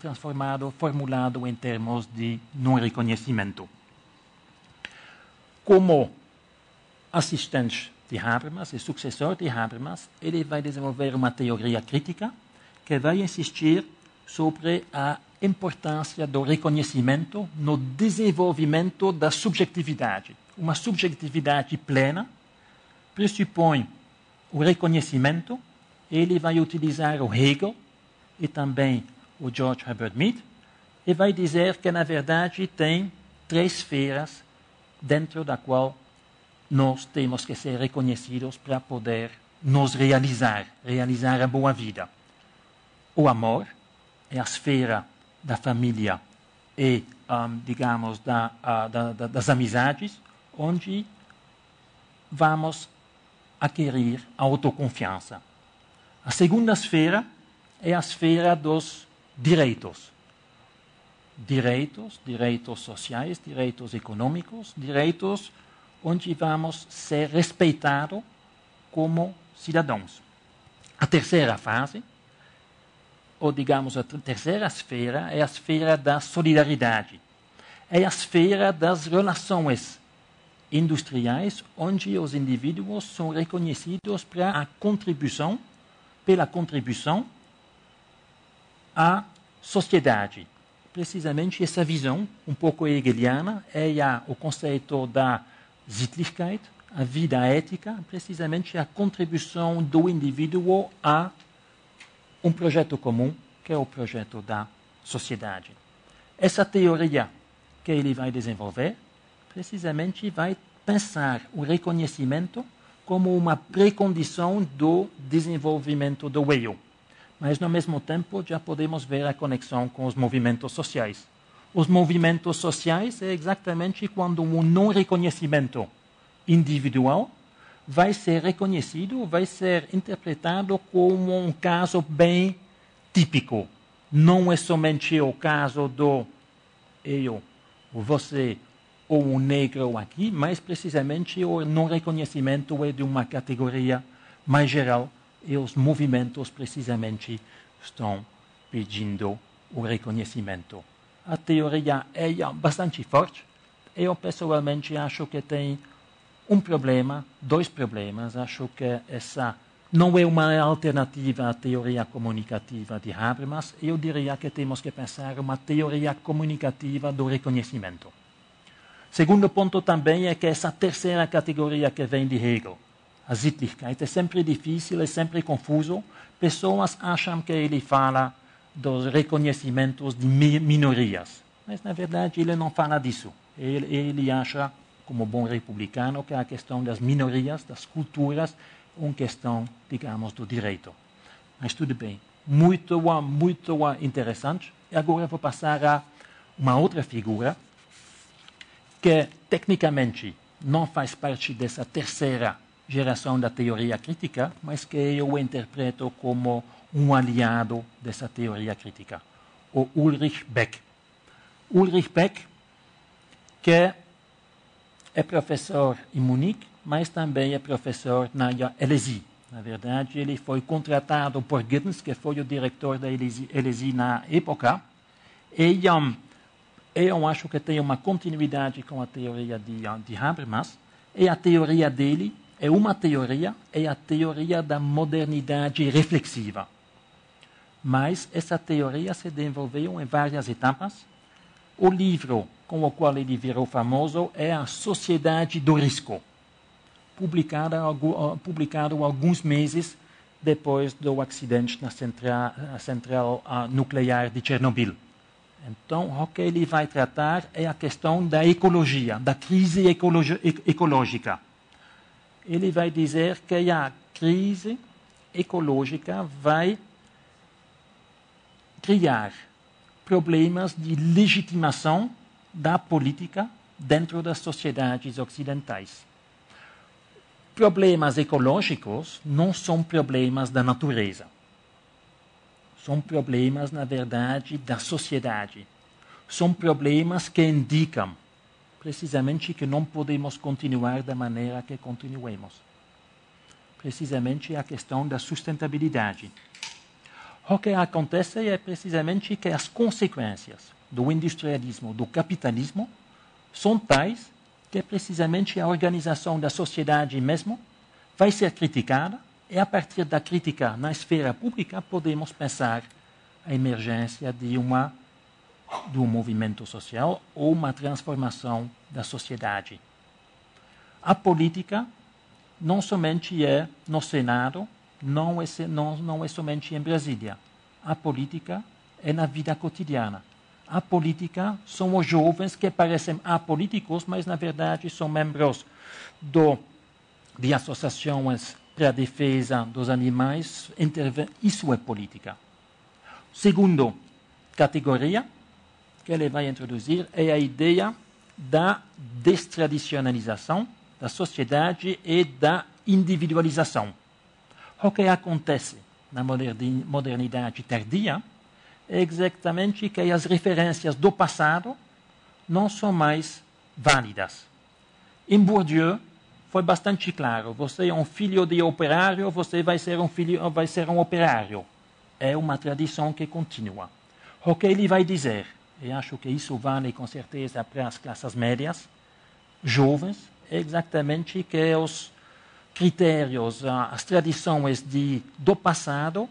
formulado em termos de não reconhecimento. Como assistente de Habermas e sucessor de Habermas, ele vai desenvolver uma teoria crítica que vai insistir sobre a importância do reconhecimento no desenvolvimento da subjetividade. Uma subjetividade plena pressupõe o reconhecimento. Ele vai utilizar o Hegel e também o George Herbert Mead e vai dizer que, na verdade, tem 3 esferas dentro da qual nós temos que ser reconhecidos para poder nos realizar a boa vida. O amor é a esfera da família e, digamos, das amizades, onde vamos adquirir a autoconfiança. A segunda esfera é a esfera dos direitos. Direitos sociais, direitos econômicos, direitos onde vamos ser respeitados como cidadãos. A terceira fase, ou digamos a terceira esfera, é a esfera da solidariedade. É a esfera das relações industriais, onde os indivíduos são reconhecidos pela contribuição à sociedade. Precisamente essa visão, um pouco hegeliana, é o conceito da Sittlichkeit, a vida ética, precisamente a contribuição do indivíduo a um projeto comum, que é o projeto da sociedade. Essa teoria que ele vai desenvolver, precisamente vai pensar o reconhecimento como uma precondição do desenvolvimento do eu. Mas, ao mesmo tempo, já podemos ver a conexão com os movimentos sociais. Os movimentos sociais é exatamente quando um não reconhecimento individual vai ser reconhecido, vai ser interpretado como um caso bem típico. Não é somente o caso do eu, você ou um negro aqui, mas precisamente o não reconhecimento é de uma categoria mais geral e os movimentos precisamente estão pedindo o reconhecimento. A teoria é bastante forte. Eu pessoalmente acho que tem um problema, 2 problemas. Acho que essa não é uma alternativa à teoria comunicativa de Habermas. Eu diria que temos que pensar uma teoria comunicativa do reconhecimento. Segundo ponto também é que essa terceira categoria que vem de Hegel, a Sittlichkeit, é sempre difícil, é sempre confuso. Pessoas acham que ele fala dos reconhecimentos de minorias. Mas, na verdade, ele não fala disso. Ele acha, como bom republicano, que a questão das minorias, das culturas, é uma questão, digamos, do direito. Mas tudo bem. Muito interessante. E agora vou passar a uma outra figura que, tecnicamente, não faz parte dessa terceira geração da teoria crítica, mas que eu interpreto como um aliado dessa teoria crítica, o Ulrich Beck. Ulrich Beck, que é professor em Munique, mas também é professor na LSI. Na verdade, ele foi contratado por Giddens, que foi o diretor da LSI na época, e eu acho que tem uma continuidade com a teoria de Habermas, e a teoria dele é uma teoria, é a teoria da modernidade reflexiva. Mas essa teoria se desenvolveu em várias etapas. O livro com o qual ele virou famoso é A Sociedade do Risco, publicado alguns meses depois do acidente na central nuclear de Chernobyl. Então, o que ele vai tratar é a questão da ecologia, da crise ecológica. Ele vai dizer que a crise ecológica vai criar problemas de legitimação da política dentro das sociedades ocidentais. problemas ecológicos não são problemas da natureza. São problemas, na verdade, da sociedade. São problemas que indicam, precisamente, que não podemos continuar da maneira que continuemos. Precisamente a questão da sustentabilidade. O que acontece é precisamente que as consequências do industrialismo, do capitalismo, são tais que precisamente a organização da sociedade mesmo vai ser criticada e a partir da crítica na esfera pública podemos pensar a emergência de um movimento social ou uma transformação da sociedade. A política não somente é no Senado, não é somente em Brasília. A política é na vida cotidiana. A política são os jovens que parecem apolíticos, mas na verdade são membros de associações para a defesa dos animais. Isso é política. Segunda categoria que ele vai introduzir é a ideia da destradicionalização da sociedade e da individualização. O que acontece na modernidade tardia é exatamente que as referências do passado não são mais válidas. Em Bourdieu foi bastante claro: você é um filho de operário, você vai ser um operário. É uma tradição que continua. O que ele vai dizer, e acho que isso vale com certeza para as classes médias, jovens, é exatamente que os critérios, as tradições do passado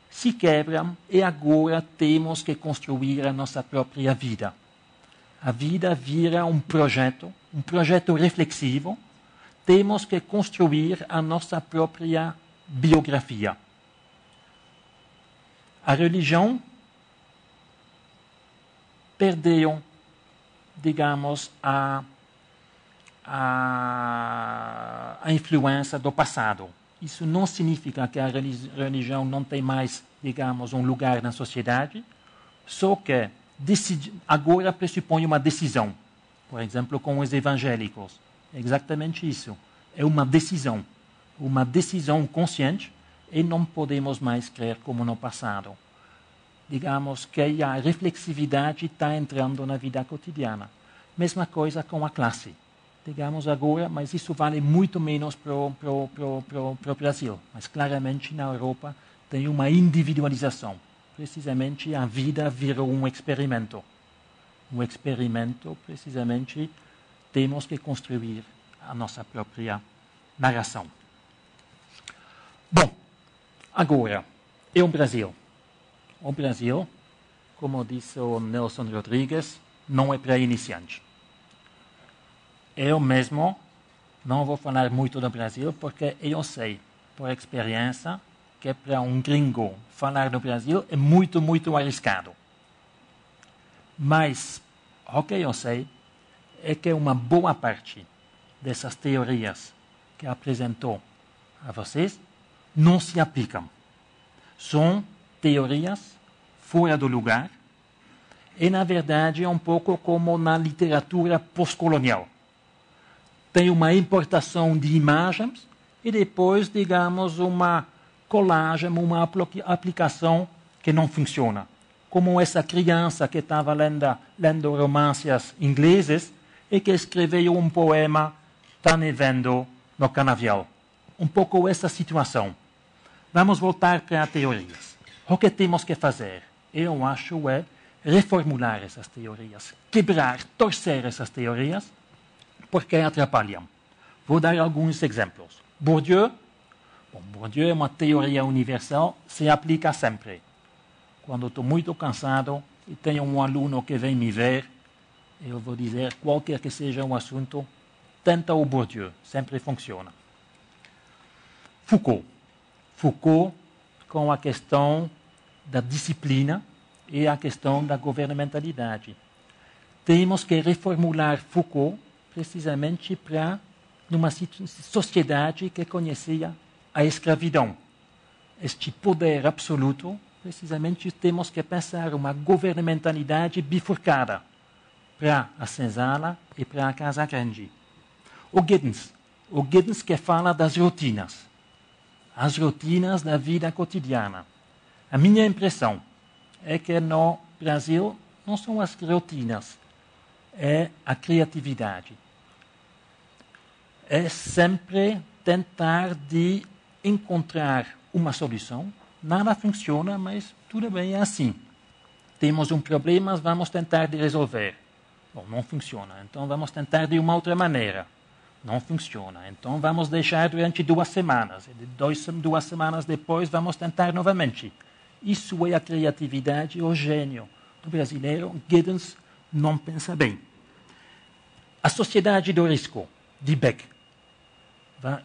se quebram e agora temos que construir a nossa própria vida. A vida vira um projeto reflexivo. Temos que construir a nossa própria biografia. A religião perdeu, digamos, a influência do passado. Isso não significa que a religião não tem mais, digamos, um lugar na sociedade, só que agora pressupõe uma decisão. Por exemplo, com os evangélicos. É exatamente isso. É uma decisão consciente e não podemos mais crer como no passado. Digamos que a reflexividade está entrando na vida cotidiana. Mesma coisa com a classe. Digamos agora, mas isso vale muito menos para o Brasil. Mas claramente na Europa tem uma individualização. Precisamente a vida virou um experimento. Um experimento, precisamente, temos que construir a nossa própria narração. Bom, agora, e o Brasil? O Brasil, como disse o Nelson Rodrigues, não é para iniciante. Eu mesmo não vou falar muito do Brasil, porque eu sei, por experiência, que para um gringo falar do Brasil é muito, muito arriscado. Mas o que eu sei é que uma boa parte dessas teorias que apresentou a vocês não se aplicam. São teorias fora do lugar e, na verdade, é um pouco como na literatura pós-colonial. Tem uma importação de imagens e depois, digamos, uma colagem, uma aplicação que não funciona. Como essa criança que estava lendo romances ingleses e que escreveu um poema "Tá nevando no canavial". Um pouco essa situação. Vamos voltar para as teorias. O que temos que fazer, eu acho, é reformular essas teorias, quebrar, torcer essas teorias, porque atrapalham. Vou dar alguns exemplos. Bourdieu é uma teoria universal, se aplica sempre. Quando estou muito cansado e tenho um aluno que vem me ver, eu vou dizer, qualquer que seja o assunto, tenta o Bourdieu, sempre funciona. Foucault, com a questão da disciplina e a questão da governamentalidade. Temos que reformular Foucault precisamente para numa sociedade que conhecia a escravidão. Este poder absoluto, precisamente temos que pensar uma governamentalidade bifurcada para a senzala e para a Casa Grande. O Giddens o Giddens que fala das rotinas. As rotinas da vida cotidiana. A minha impressão é que no Brasil não são as rotinas, é a criatividade. É sempre tentar de encontrar uma solução. Nada funciona, mas tudo bem, é assim. Temos um problema, vamos tentar de resolver. Bom, não funciona, então vamos tentar de uma outra maneira. Não funciona, então vamos deixar durante 2 semanas. E 2 semanas depois vamos tentar novamente. Isso é a criatividade, o gênio do brasileiro. Giddens não pensa bem. A sociedade do risco, de Beck.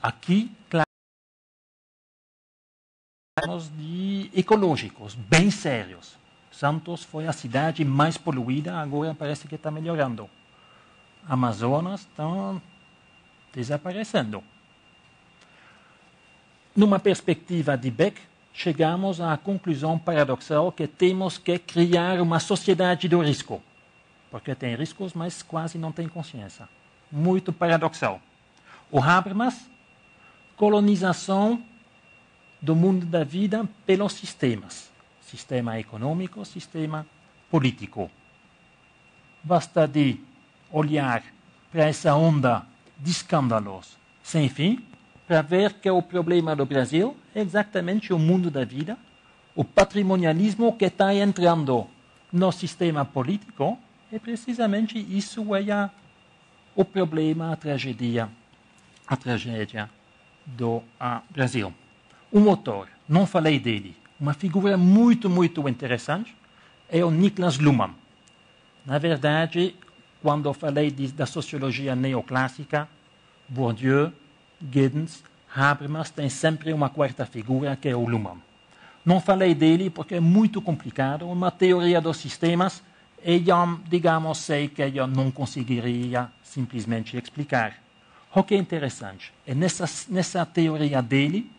Aqui, claro, de ecológicos, bem sérios. Santos foi a cidade mais poluída, agora parece que está melhorando. Amazonas estão desaparecendo. Numa perspectiva de Beck, chegamos à conclusão paradoxal que temos que criar uma sociedade do risco. Porque tem riscos, mas quase não tem consciência. Muito paradoxal. O Habermas, colonização do mundo da vida pelos sistemas. Sistema econômico, sistema político. Basta de olhar para essa onda de escândalos sem fim, para ver que o problema do Brasil é exatamente o mundo da vida, o patrimonialismo que está entrando no sistema político, é precisamente isso é o problema, a tragédia do Brasil. O motor, não falei dele, uma figura muito, muito interessante, é o Niklas Luhmann. Na verdade, quando falei da sociologia neoclássica, Bourdieu, Giddens, Habermas, tem sempre uma quarta figura, que é o Luhmann. Não falei dele porque é muito complicado, uma teoria dos sistemas, e eu, digamos, sei que eu não conseguiria simplesmente explicar. O que é interessante é nessa teoria dele,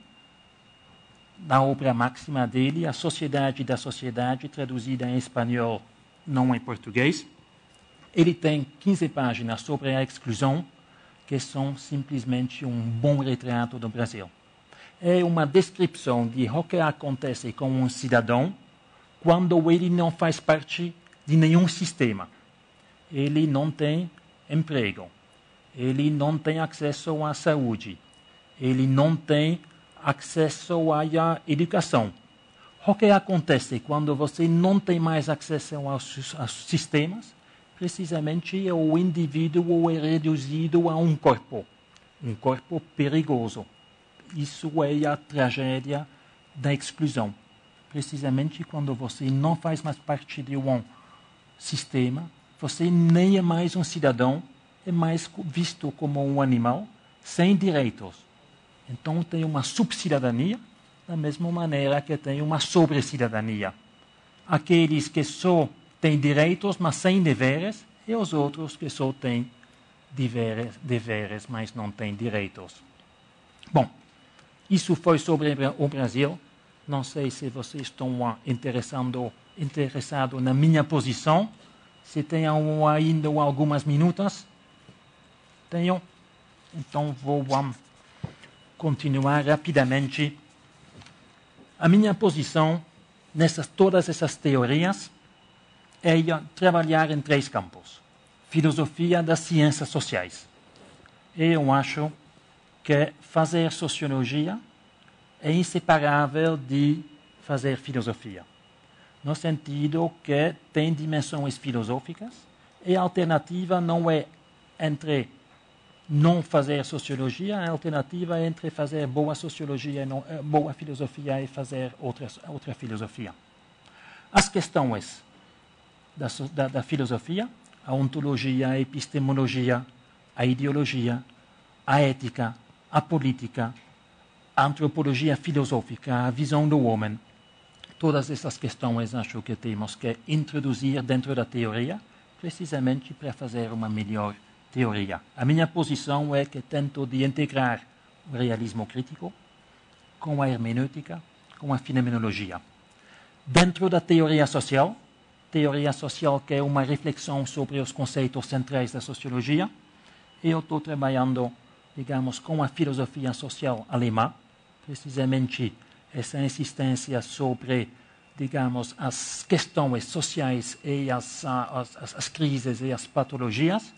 na obra máxima dele, A Sociedade da Sociedade, traduzida em espanhol, não em português. Ele tem 15 páginas sobre a exclusão, que são simplesmente um bom retrato do Brasil. É uma descrição de o que acontece com um cidadão quando ele não faz parte de nenhum sistema. Ele não tem emprego, ele não tem acesso à saúde, ele não tem acesso à educação. O que acontece quando você não tem mais acesso aos sistemas? Precisamente o indivíduo é reduzido a um corpo perigoso. Isso é a tragédia da exclusão. Precisamente quando você não faz mais parte de um sistema, você nem é mais um cidadão, é mais visto como um animal sem direitos. Então tem uma subcidadania, da mesma maneira que tem uma sobrecidadania. Aqueles que só têm direitos, mas sem deveres, e os outros que só têm deveres, mas não têm direitos. Bom, isso foi sobre o Brasil. Não sei se vocês estão interessados na minha posição. Se tenham ainda algumas minutos. Tenham? Então vou continuar rapidamente. A minha posição todas essas teorias é trabalhar em 3 campos. Filosofia das ciências sociais. Eu acho que fazer sociologia é inseparável de fazer filosofia. No sentido que tem dimensões filosóficas e a alternativa não é entre não fazer sociologia, a alternativa é entre fazer boa sociologia, boa filosofia e fazer outra filosofia. As questões da filosofia, a ontologia, a epistemologia, a ideologia, a ética, a política, a antropologia filosófica, a visão do homem, todas essas questões acho que temos que introduzir dentro da teoria, precisamente para fazer uma melhor teoria. A minha posição é que tento de integrar o realismo crítico com a hermenêutica, com a fenomenologia. Dentro da teoria social que é uma reflexão sobre os conceitos centrais da sociologia, eu estou trabalhando digamos, com a filosofia social alemã, precisamente essa insistência sobre, digamos, as questões sociais e as crises e as patologias,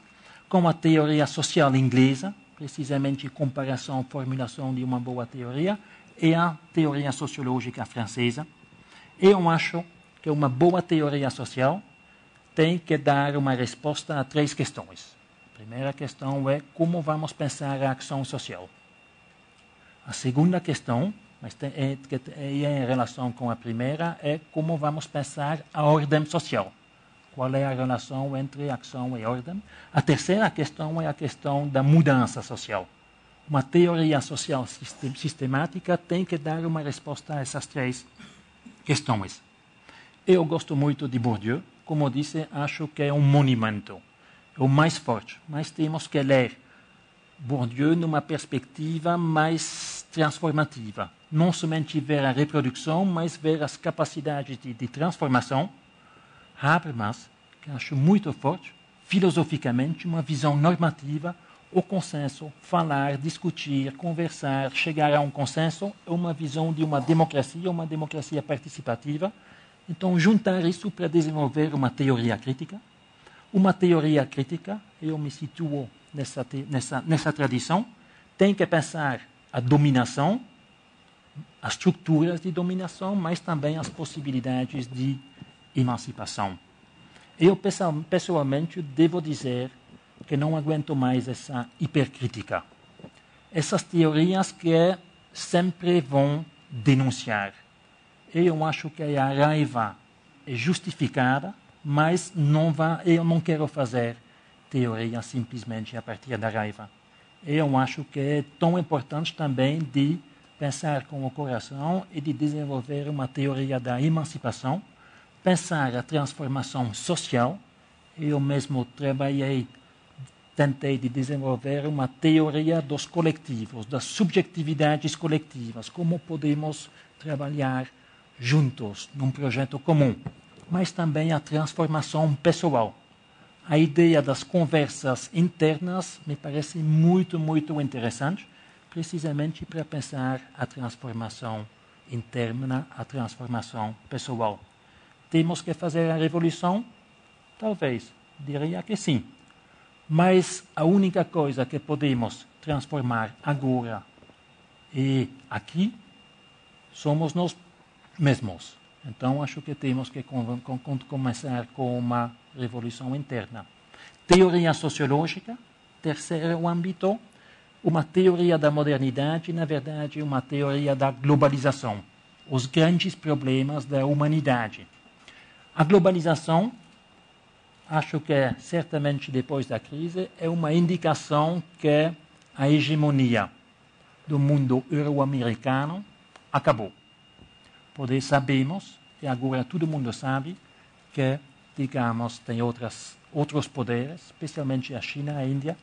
com a teoria social inglesa, precisamente comparação, formulação de uma boa teoria, e a teoria sociológica francesa. Eu acho que uma boa teoria social tem que dar uma resposta a 3 questões. A primeira questão é como vamos pensar a ação social. A segunda questão, mas é em relação com a primeira, é como vamos pensar a ordem social. Qual é a relação entre ação e ordem? A terceira questão é a questão da mudança social. Uma teoria social sistemática tem que dar uma resposta a essas 3 questões. Eu gosto muito de Bourdieu. Como disse, acho que é um monumento, é o mais forte. Mas temos que ler Bourdieu numa perspectiva mais transformativa. Não somente ver a reprodução, mas ver as capacidades de transformação. Habermas, que acho muito forte, filosoficamente, uma visão normativa, o consenso, falar, discutir, conversar, chegar a um consenso, é uma visão de uma democracia participativa. Então, juntar isso para desenvolver uma teoria crítica. Uma teoria crítica, eu me situo nessa tradição, tem que pensar a dominação, as estruturas de dominação, mas também as possibilidades de emancipação. Eu, pessoalmente, devo dizer que não aguento mais essa hipercrítica. Essas teorias que sempre vão denunciar. Eu acho que a raiva é justificada, mas eu não quero fazer teoria simplesmente a partir da raiva. Eu acho que é tão importante também de pensar com o coração e de desenvolver uma teoria da emancipação, pensar a transformação social. Eu mesmo tentei de desenvolver uma teoria dos coletivos, das subjetividades coletivas, como podemos trabalhar juntos num projeto comum, mas também a transformação pessoal. A ideia das conversas internas me parece muito, muito interessante, precisamente para pensar a transformação interna, a transformação pessoal. Temos que fazer a revolução? Talvez, diria que sim. Mas a única coisa que podemos transformar agora e aqui somos nós mesmos. Então, acho que temos que começar com uma revolução interna. Teoria sociológica, terceiro âmbito, uma teoria da modernidade, na verdade, uma teoria da globalização, os grandes problemas da humanidade. A globalização, acho que certamente depois da crise, é uma indicação que a hegemonia do mundo euro-americano acabou. Pois sabemos, e agora todo mundo sabe, que, digamos, tem outros poderes, especialmente a China, a Índia,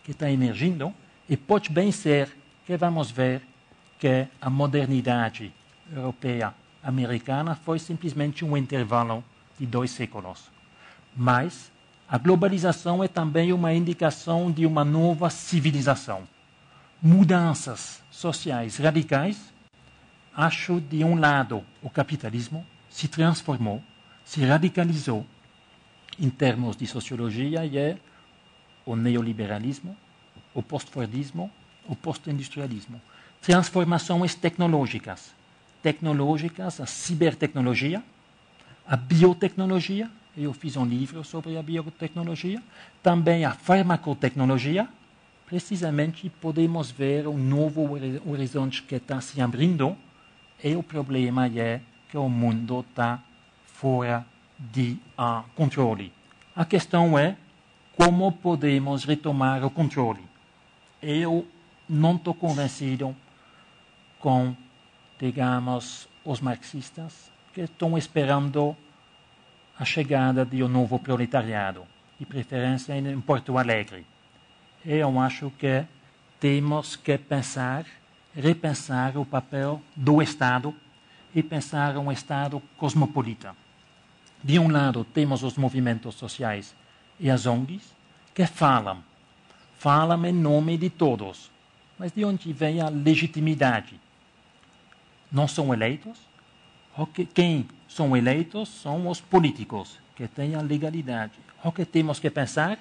que está emergindo, e pode bem ser que vamos ver que a modernidade europeia americana foi simplesmente um intervalo de 2 séculos. Mas a globalização é também uma indicação de uma nova civilização. Mudanças sociais radicais. Acho, de um lado, o capitalismo se transformou, se radicalizou em termos de sociologia, e é o neoliberalismo, o pós-fordismo, o pós-industrialismo. Transformações tecnológicas, a cibertecnologia, a biotecnologia, eu fiz um livro sobre a biotecnologia, também a farmacotecnologia. Precisamente podemos ver um novo horizonte que está se abrindo, e o problema é que o mundo está fora de controle. A questão é como podemos retomar o controle. Eu não estou convencido com, digamos, os marxistas que estão esperando a chegada de um novo proletariado, de preferência em Porto Alegre. Eu acho que temos que repensar o papel do Estado e pensar um Estado cosmopolita. De um lado, temos os movimentos sociais e as ONGs que falam em nome de todos, mas de onde vem a legitimidade? Não são eleitos? Quem são eleitos são os políticos, que têm a legalidade. O que temos que pensar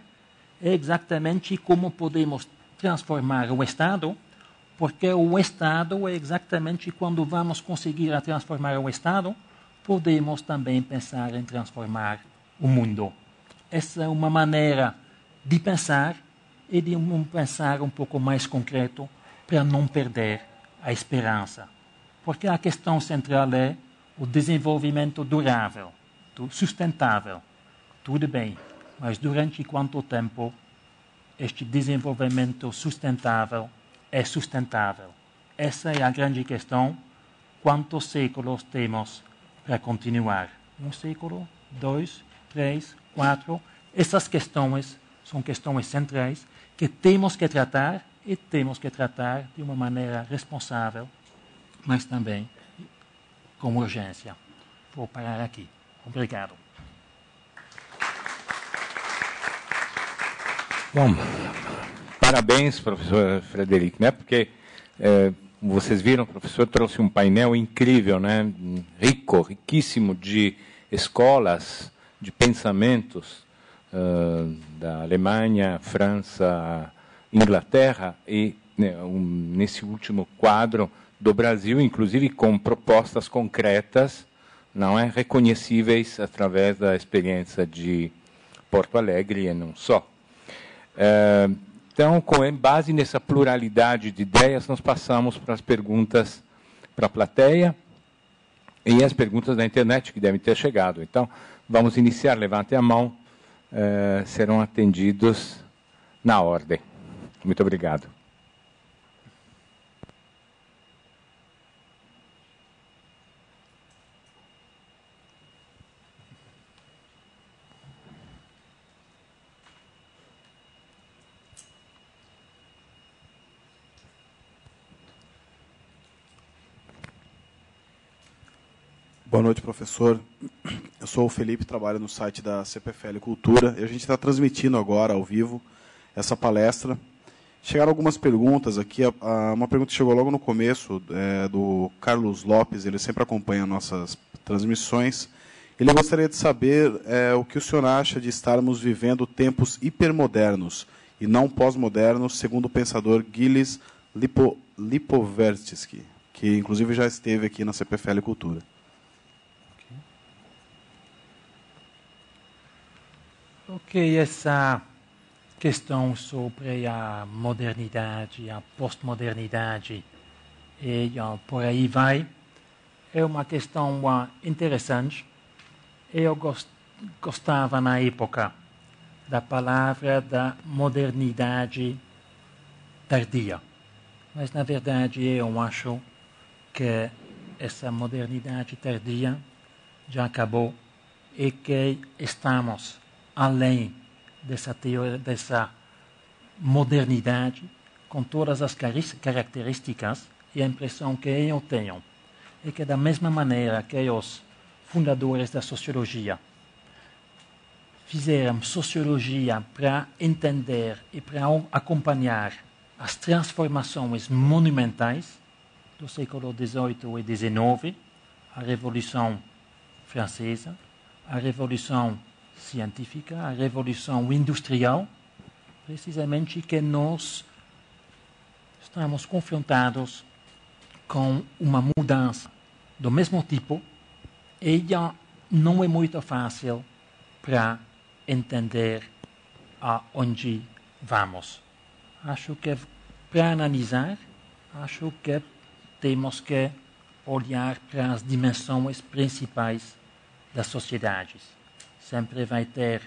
é exatamente como podemos transformar o Estado, porque o Estado é exatamente quando vamos conseguir transformar o Estado, podemos também pensar em transformar o mundo. Essa é uma maneira de pensar e de pensar um pouco mais concreto para não perder a esperança. Porque a questão central é o desenvolvimento durável, sustentável. Tudo bem, mas durante quanto tempo este desenvolvimento sustentável é sustentável? Essa é a grande questão. Quantos séculos temos para continuar? 1 século? 2? 3? 4? Essas questões são questões centrais que temos que tratar e temos que tratar de uma maneira responsável, mas também com urgência. Vou parar aqui. Obrigado. Bom, parabéns, professor Frederico, né? Porque vocês viram, o professor trouxe um painel incrível, né? Riquíssimo de escolas, de pensamentos da Alemanha, França, Inglaterra e nesse último quadro do Brasil, inclusive com propostas concretas, não é, reconhecíveis através da experiência de Porto Alegre e não só. Então, com base nessa pluralidade de ideias, nós passamos para as perguntas para a plateia e as perguntas da internet que devem ter chegado. Então, vamos iniciar, levantem a mão, serão atendidos na ordem. Muito obrigado. Boa noite, professor. Eu sou o Felipe, trabalho no site da CPFL Cultura, e a gente está transmitindo agora, ao vivo, essa palestra. Chegaram algumas perguntas aqui. Uma pergunta que chegou logo no começo, do Carlos Lopes, ele sempre acompanha nossas transmissões. Ele gostaria de saber o que o senhor acha de estarmos vivendo tempos hipermodernos e não pós-modernos, segundo o pensador Gilles Lipovetsky, que inclusive já esteve aqui na CPFL Cultura. Ok, essa questão sobre a modernidade, a pós-modernidade e por aí vai, é uma questão interessante. Eu gostava na época da palavra da modernidade tardia, mas na verdade eu acho que essa modernidade tardia já acabou e que estamos além dessa modernidade, com todas as características, e a impressão que eu tenho é que, da mesma maneira que os fundadores da sociologia fizeram sociologia para entender e para acompanhar as transformações monumentais do século XVIII e XIX, a Revolução Francesa, a Revolução Científica, a Revolução Industrial, precisamente que nós estamos confrontados com uma mudança do mesmo tipo e já não é muito fácil para entender aonde vamos. Acho que, para analisar, acho que temos que olhar para as dimensões principais das sociedades. Sempre vai ter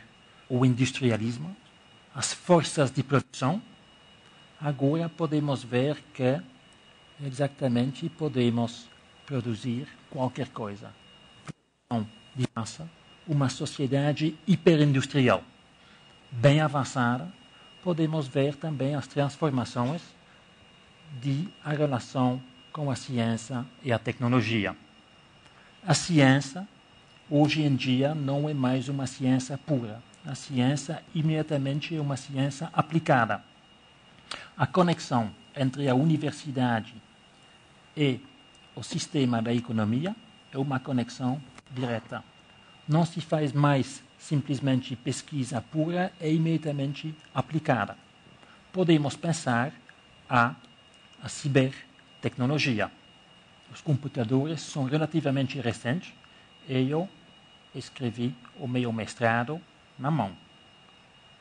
o industrialismo, as forças de produção. Agora podemos ver que exatamente podemos produzir qualquer coisa. Produção de massa, uma sociedade hiperindustrial bem avançada, podemos ver também as transformações de a relação com a ciência e a tecnologia. A ciência hoje em dia não é mais uma ciência pura. A ciência imediatamente é uma ciência aplicada. A conexão entre a universidade e o sistema da economia é uma conexão direta. Não se faz mais simplesmente pesquisa pura e imediatamente aplicada. Podemos pensar a cibertecnologia. Os computadores são relativamente recentes e eu escrevi o meu mestrado na mão.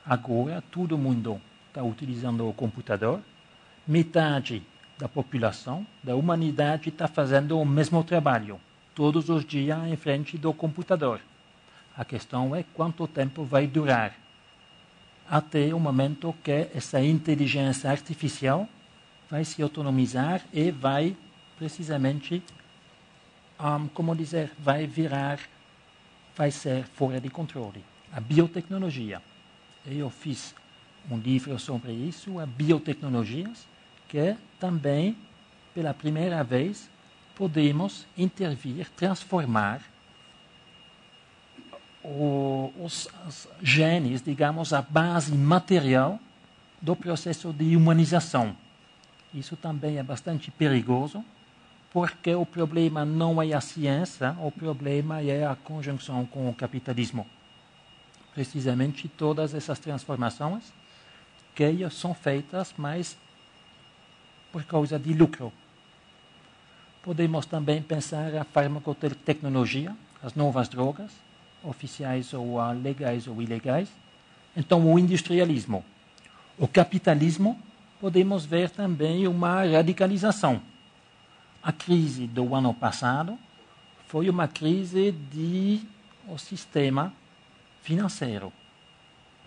Agora, todo mundo está utilizando o computador. Metade da população, da humanidade, está fazendo o mesmo trabalho, todos os dias em frente do computador. A questão é quanto tempo vai durar até o momento que essa inteligência artificial vai se autonomizar e vai, precisamente, vai ser fora de controle. A biotecnologia. Eu fiz um livro sobre isso, a biotecnologias, que também, pela primeira vez, podemos intervir, transformar os genes, digamos, a base material do processo de humanização. Isso também é bastante perigoso, porque o problema não é a ciência, o problema é a conjunção com o capitalismo. Precisamente todas essas transformações que são feitas, mas por causa de lucro. Podemos também pensar a farmacotecnologia, as novas drogas, oficiais ou legais ou ilegais. Então, o industrialismo. O capitalismo, podemos ver também uma radicalização. A crise do ano passado foi uma crise do sistema financeiro.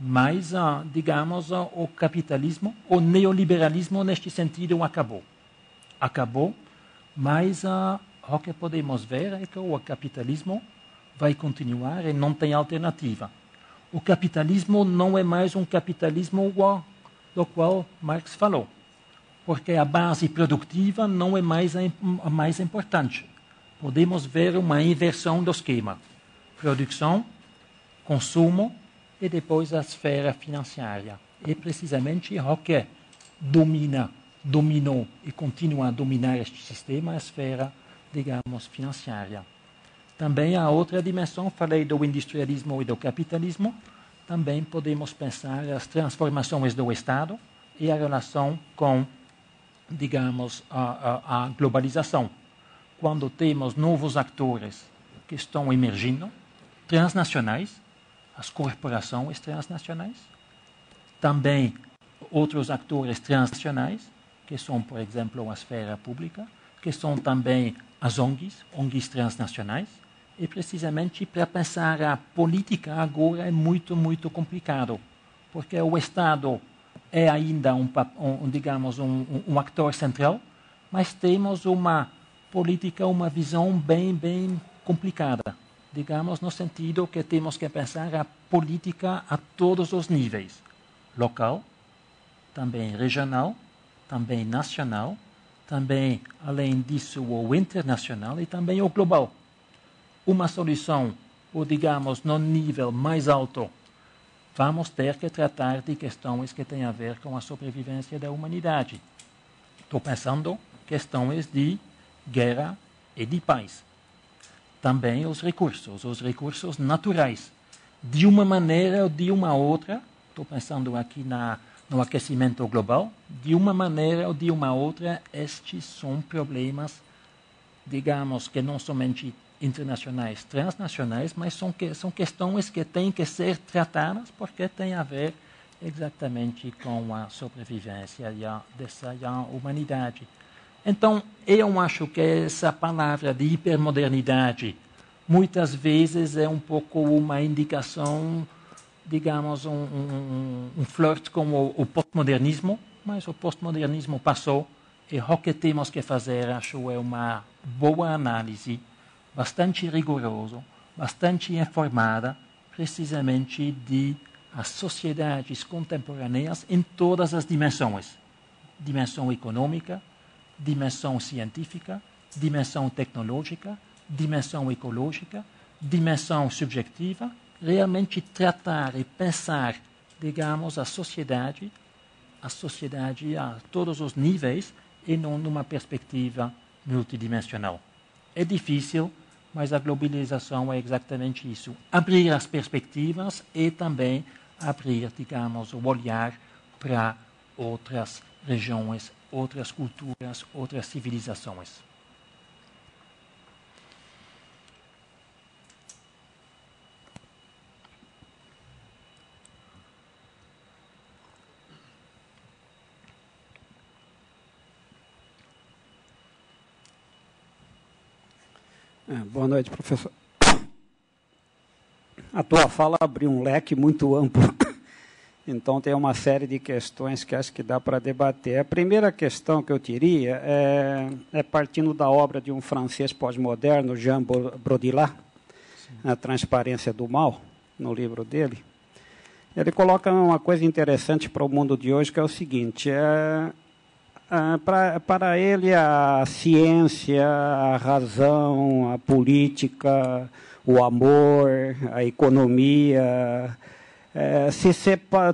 Mas, digamos, o capitalismo, o neoliberalismo, neste sentido, acabou. Acabou, mas o que podemos ver é que o capitalismo vai continuar e não tem alternativa. O capitalismo não é mais um capitalismo do qual Marx falou, porque a base produtiva não é mais a mais importante. Podemos ver uma inversão do esquema. Produção, consumo e depois a esfera financeira. É precisamente o que dominou e continua a dominar este sistema, a esfera, digamos, financeira. Também há outra dimensão, falei do industrialismo e do capitalismo, também podemos pensar as transformações do Estado e a relação com, digamos, a globalização. Quando temos novos atores que estão emergindo, transnacionais, as corporações transnacionais, também outros atores transnacionais, que são, por exemplo, a esfera pública, que são também as ONGs transnacionais, e precisamente para pensar a política agora é muito, muito complicado, porque o Estado é ainda digamos, um ator central, mas temos uma política, uma visão bem, bem complicada, digamos, no sentido que temos que pensar a política a todos os níveis, local, também regional, também nacional, também, além disso, o internacional e também o global. Uma solução, ou digamos, no nível mais alto, vamos ter que tratar de questões que têm a ver com a sobrevivência da humanidade. Estou pensando questões de guerra e de paz. Também os recursos naturais. De uma maneira ou de uma outra, estou pensando aqui no aquecimento global, de uma maneira ou de uma outra, estes são problemas, digamos, que não somente internacionais, transnacionais, mas são questões que têm que ser tratadas porque têm a ver exatamente com a sobrevivência dessa humanidade. Então, eu acho que essa palavra de hipermodernidade muitas vezes é um pouco uma indicação, digamos, um flerte com o postmodernismo, mas o postmodernismo passou e o que temos que fazer, acho, é uma boa análise, bastante rigorosa, bastante informada, precisamente de as sociedades contemporâneas em todas as dimensões. Dimensão econômica, dimensão científica, dimensão tecnológica, dimensão ecológica, dimensão subjetiva, realmente tratar e pensar, digamos, a sociedade a sociedade a todos os níveis e não numa perspectiva multidimensional. É difícil, mas a globalização é exatamente isso. Abrir as perspectivas e também abrir, digamos, o olhar para outras regiões, outras culturas, outras civilizações. Boa noite, professor. A tua fala abriu um leque muito amplo, então tem uma série de questões que acho que dá para debater. A primeira questão que eu teria é partindo da obra de um francês pós-moderno, Jean Baudrillard, A Transparência do Mal, no livro dele. Ele coloca uma coisa interessante para o mundo de hoje, que é o seguinte: para ele, a ciência, a razão, a política, o amor, a economia,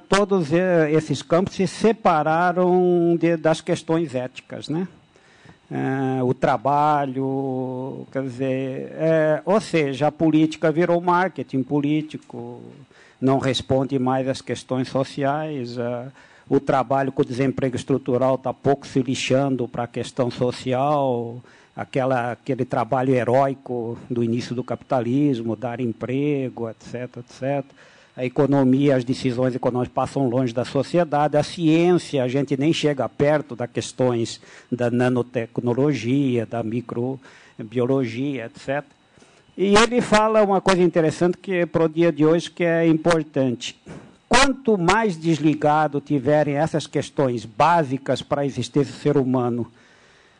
todos esses campos se separaram das questões éticas, né? O trabalho, quer dizer, ou seja, a política virou marketing político, não responde mais às questões sociais. O trabalho com o desemprego estrutural está pouco se lixando para a questão social, aquele trabalho heróico do início do capitalismo, dar emprego, etc., etc. A economia, as decisões econômicas passam longe da sociedade. A ciência, a gente nem chega perto das questões da nanotecnologia, da microbiologia, etc. E ele fala uma coisa interessante que para o dia de hoje que é importante. Quanto mais desligado tiverem essas questões básicas para a existência do ser humano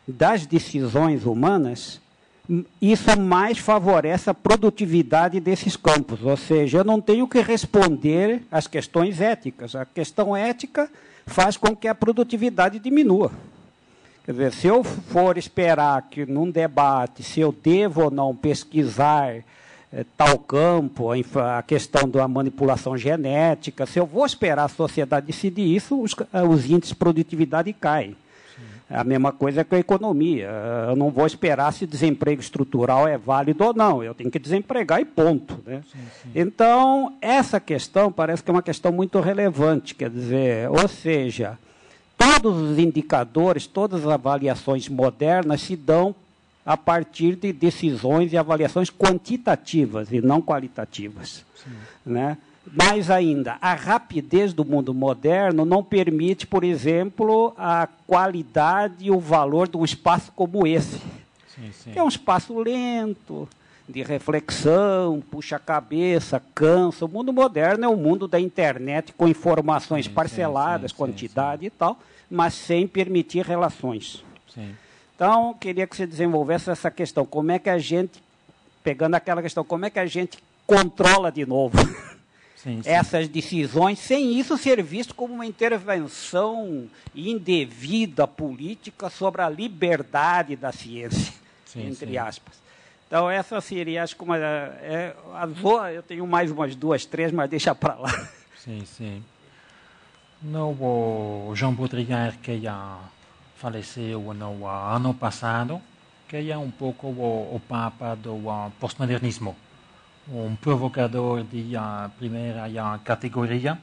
das decisões humanas, isso mais favorece a produtividade desses campos. Ou seja, eu não tenho que responder às questões éticas. A questão ética faz com que a produtividade diminua. Quer dizer, se eu for esperar que num debate, se eu devo ou não pesquisar tal campo, a questão da manipulação genética, se eu vou esperar a sociedade decidir isso, os índices de produtividade caem. Sim. A mesma coisa que a economia. Eu não vou esperar se desemprego estrutural é válido ou não. Eu tenho que desempregar e ponto, né? Sim, sim. Então, essa questão parece que é uma questão muito relevante. Quer dizer, ou seja, todos os indicadores, todas as avaliações modernas se dão a partir de decisões e avaliações quantitativas e não qualitativas. Né? Mais ainda, a rapidez do mundo moderno não permite, por exemplo, a qualidade e o valor de um espaço como esse. Sim, sim. Que é um espaço lento, de reflexão, puxa a cabeça, cansa. O mundo moderno é o mundo da internet com informações parceladas, quantidade e tal, mas sem permitir relações. Sim. Então, queria que você desenvolvesse essa questão. Como é que a gente, pegando aquela questão, como é que a gente controla de novo essas decisões, sem isso ser visto como uma intervenção indevida política sobre a liberdade da ciência, entre aspas. Então, essa seria, acho que eu tenho mais umas 2, 3, mas deixa para lá. Sim, sim. O Jean Baudrillard, que faleceu no ano passado, que é um pouco o papa do postmodernismo, um provocador de primeira categoria,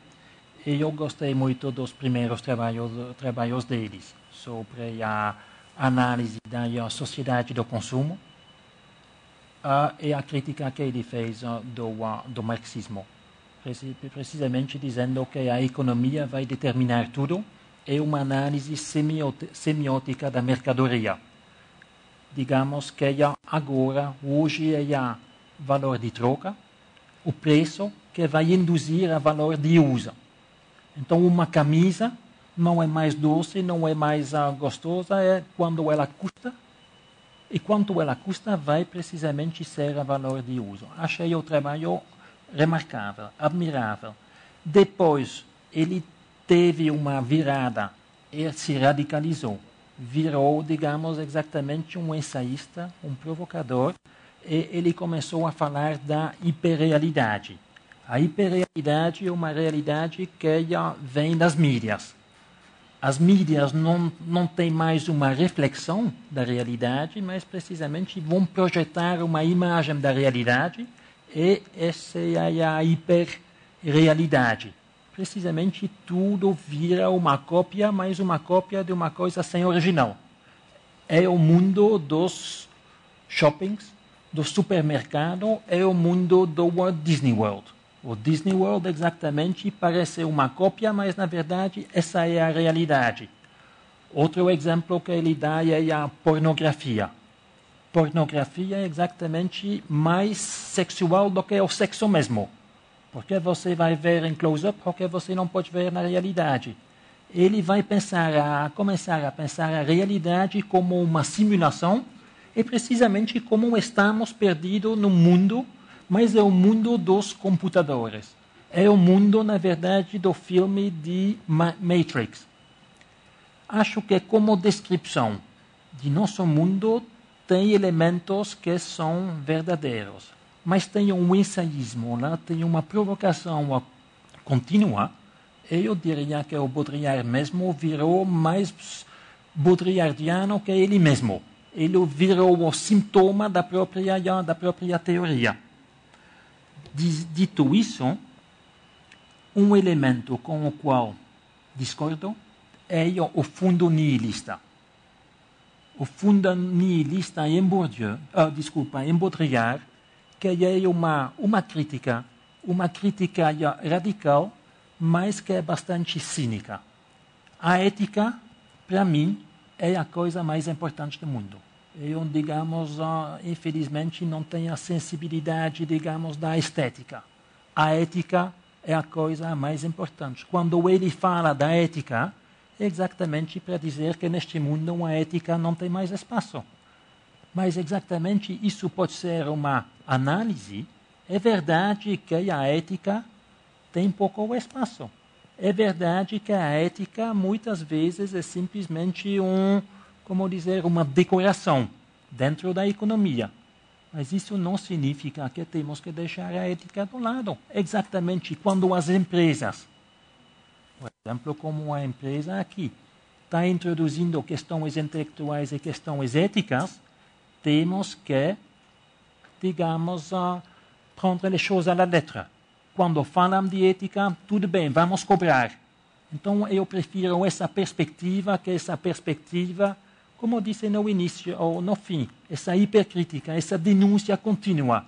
e eu gostei muito dos primeiros trabalhos deles, sobre a análise da sociedade do consumo e a crítica que ele fez do marxismo, precisamente dizendo que a economia vai determinar tudo, é uma análise semiótica da mercadoria. Digamos que agora, hoje, é valor de troca, o preço que vai induzir a valor de uso. Então, uma camisa não é mais doce, não é mais gostosa, é quando ela custa, e quanto ela custa vai precisamente ser a valor de uso. Achei o trabalho remarcável, admirável. Depois, ele teve uma virada e se radicalizou. Virou, digamos, exatamente um ensaísta, um provocador, e ele começou a falar da hiperrealidade. A hiperrealidade é uma realidade que vem das mídias. as mídias não têm mais uma reflexão da realidade, mas precisamente vão projetar uma imagem da realidade e essa é a hiperrealidade. Precisamente tudo vira uma cópia, mas uma cópia de uma coisa sem original. É o mundo dos shoppings, do supermercado, é o mundo do Walt Disney World. O Disney World exatamente parece uma cópia, mas na verdade essa é a realidade. Outro exemplo que ele dá é a pornografia. Pornografia é exatamente mais sexual do que o sexo mesmo. Porque você vai ver em close-up, porque você não pode ver na realidade. Ele vai começar a pensar a realidade como uma simulação e precisamente como estamos perdidos no mundo, mas é o mundo dos computadores. É o mundo, na verdade, do filme de Matrix. Acho que como descrição de nosso mundo tem elementos que são verdadeiros, mas tem um ensaísmo, lá tem uma provocação contínua. Eu diria que o Baudrillard mesmo virou mais baudrillardiano que ele mesmo. Ele virou o sintoma da própria teoria. Dito isso, um elemento com o qual discordo é o fundo nihilista. O fundo nihilista em em Baudrillard, que é uma crítica radical, mas que é bastante cínica. A ética, para mim, é a coisa mais importante do mundo. Eu, digamos, infelizmente, não tenho a sensibilidade, digamos, da estética. A ética é a coisa mais importante. Quando ele fala da ética, é exatamente para dizer que neste mundo a ética não tem mais espaço. Mas exatamente isso pode ser uma análise. É verdade que a ética tem pouco espaço. É verdade que a ética muitas vezes é simplesmente uma decoração dentro da economia. Mas isso não significa que temos que deixar a ética do lado. Exatamente quando as empresas, por exemplo, como a empresa aqui, está introduzindo questões intelectuais e questões éticas, temos que, digamos, prendre les choses à la lettre. Quando falam de ética, tudo bem, vamos cobrar. Então, eu prefiro essa perspectiva, como disse no início ou no fim, essa hipercrítica, essa denúncia contínua.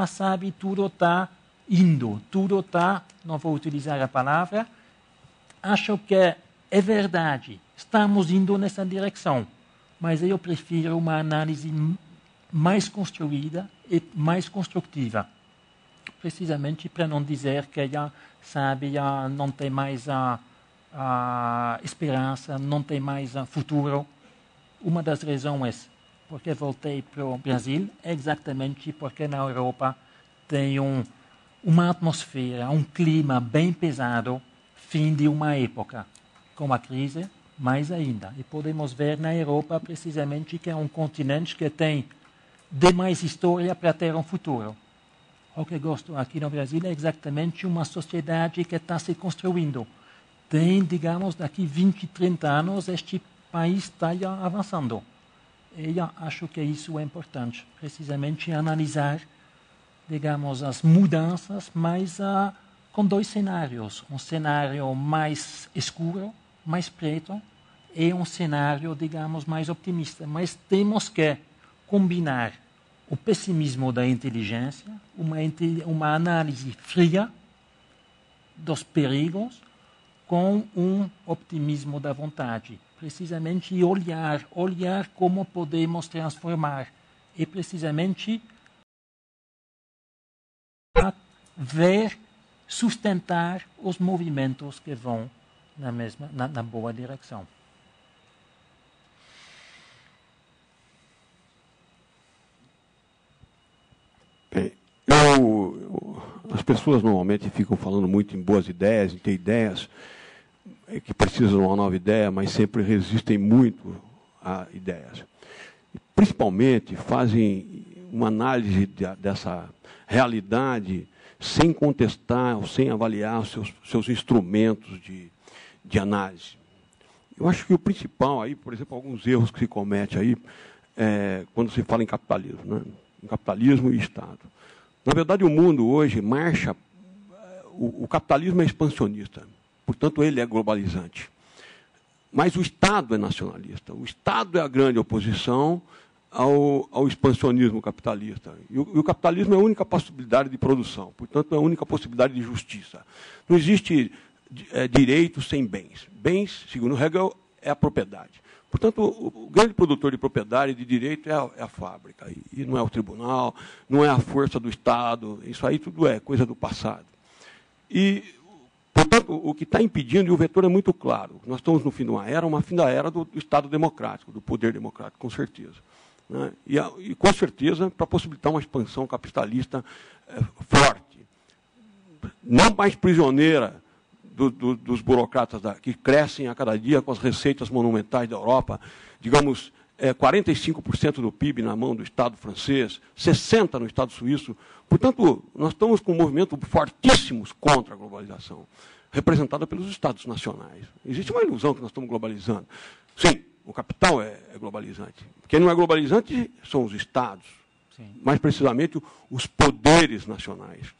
Sabe, tudo está indo, tudo está, não vou utilizar a palavra, acho que é verdade, estamos indo nessa direção, mas eu prefiro uma análise mais construída e mais construtiva. Precisamente para não dizer que não tem mais a esperança, não tem mais futuro. Uma das razões porque voltei para o Brasil é exatamente porque na Europa tem uma atmosfera, um clima bem pesado, fim de uma época. Com a crise, mais ainda. E podemos ver na Europa precisamente que é um continente que tem demais história para ter um futuro. O que gosto aqui no Brasil é exatamente uma sociedade que está se construindo. Tem, digamos, daqui 20, 30 anos, este país está avançando. E eu acho que isso é importante, precisamente analisar, digamos, as mudanças, mas com dois cenários. Um cenário mais escuro, mais preto, e um cenário, digamos, mais otimista. Mas temos que combinar o pessimismo da inteligência, uma análise fria dos perigos, com um optimismo da vontade. Precisamente olhar como podemos transformar. E precisamente sustentar os movimentos que vão na boa direção. As pessoas normalmente ficam falando muito em boas ideias, em ter ideias que precisam de uma nova ideia, mas sempre resistem muito a ideias. Principalmente fazem uma análise dessa realidade sem contestar ou sem avaliar os seus instrumentos de análise. Eu acho que o principal aí, por exemplo, alguns erros que se comete aí, quando se fala em capitalismo, né? Em capitalismo e Estado. Na verdade, o mundo hoje marcha, o capitalismo é expansionista, portanto, ele é globalizante. Mas o Estado é nacionalista. O Estado é a grande oposição ao expansionismo capitalista. E o capitalismo é a única possibilidade de produção, portanto, é a única possibilidade de justiça. Não existe direito sem bens. Bens, segundo Hegel, é a propriedade. Portanto, o grande produtor de propriedade e de direito é a fábrica, e não é o tribunal, não é a força do Estado, isso aí tudo é coisa do passado. E, portanto, o que está impedindo, e o vetor é muito claro, nós estamos no fim de uma fim da era do Estado democrático, do poder democrático, com certeza. Né? E com certeza, para possibilitar uma expansão capitalista forte, não mais prisioneira dos burocratas que crescem a cada dia com as receitas monumentais da Europa, digamos, 45% do PIB na mão do Estado francês, 60% no Estado suíço. Portanto, nós estamos com um movimento fortíssimos contra a globalização, representada pelos Estados nacionais. Existe uma ilusão que nós estamos globalizando. Sim, o capital é globalizante. Quem não é globalizante são os Estados. Sim. Mais precisamente, os poderes nacionais.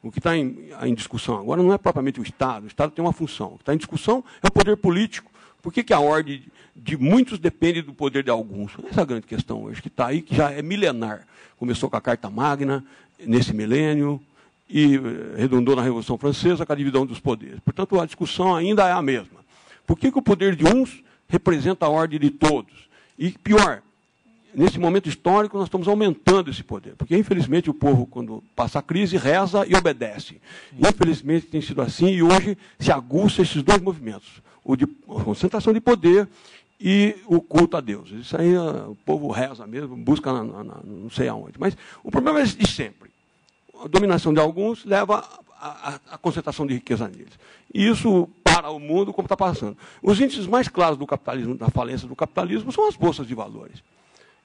O que está em discussão agora não é propriamente o Estado tem uma função. O que está em discussão é o poder político. Por que a ordem de muitos depende do poder de alguns? Essa é a grande questão hoje, que está aí, que já é milenar. Começou com a Carta Magna, nesse milênio, e redundou na Revolução Francesa com a divisão dos poderes. Portanto, a discussão ainda é a mesma. Por que o poder de uns representa a ordem de todos? E pior, nesse momento histórico, nós estamos aumentando esse poder. Porque, infelizmente, o povo, quando passa a crise, reza e obedece. Infelizmente, tem sido assim, e hoje se aguça esses dois movimentos. A concentração de poder e o culto a Deus. Isso aí o povo reza mesmo, busca não sei aonde. Mas o problema é de sempre. A dominação de alguns leva à concentração de riqueza neles. E isso para o mundo como está passando. Os índices mais claros do capitalismo, da falência do capitalismo, são as bolsas de valores.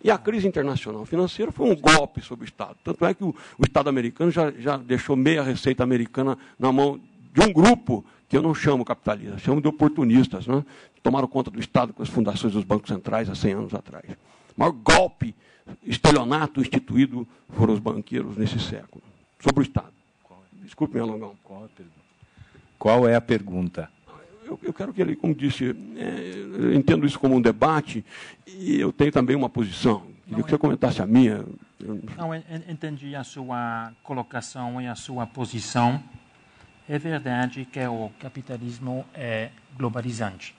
E a crise internacional financeira foi um golpe sobre o Estado. Tanto é que o Estado americano já deixou meia receita americana na mão de um grupo que eu não chamo capitalista, chamo de oportunistas, né? Tomaram conta do Estado com as fundações dos bancos centrais há 100 anos atrás. O maior golpe, estelionato instituído foram os banqueiros nesse século, sobre o Estado. Desculpe me alongar. Qual é a pergunta? Eu quero que ele, como disse, eu entendo isso como um debate e eu tenho também uma posição. Queria que você comentasse a minha. Não, entendi a sua colocação e a sua posição. É verdade que o capitalismo é globalizante.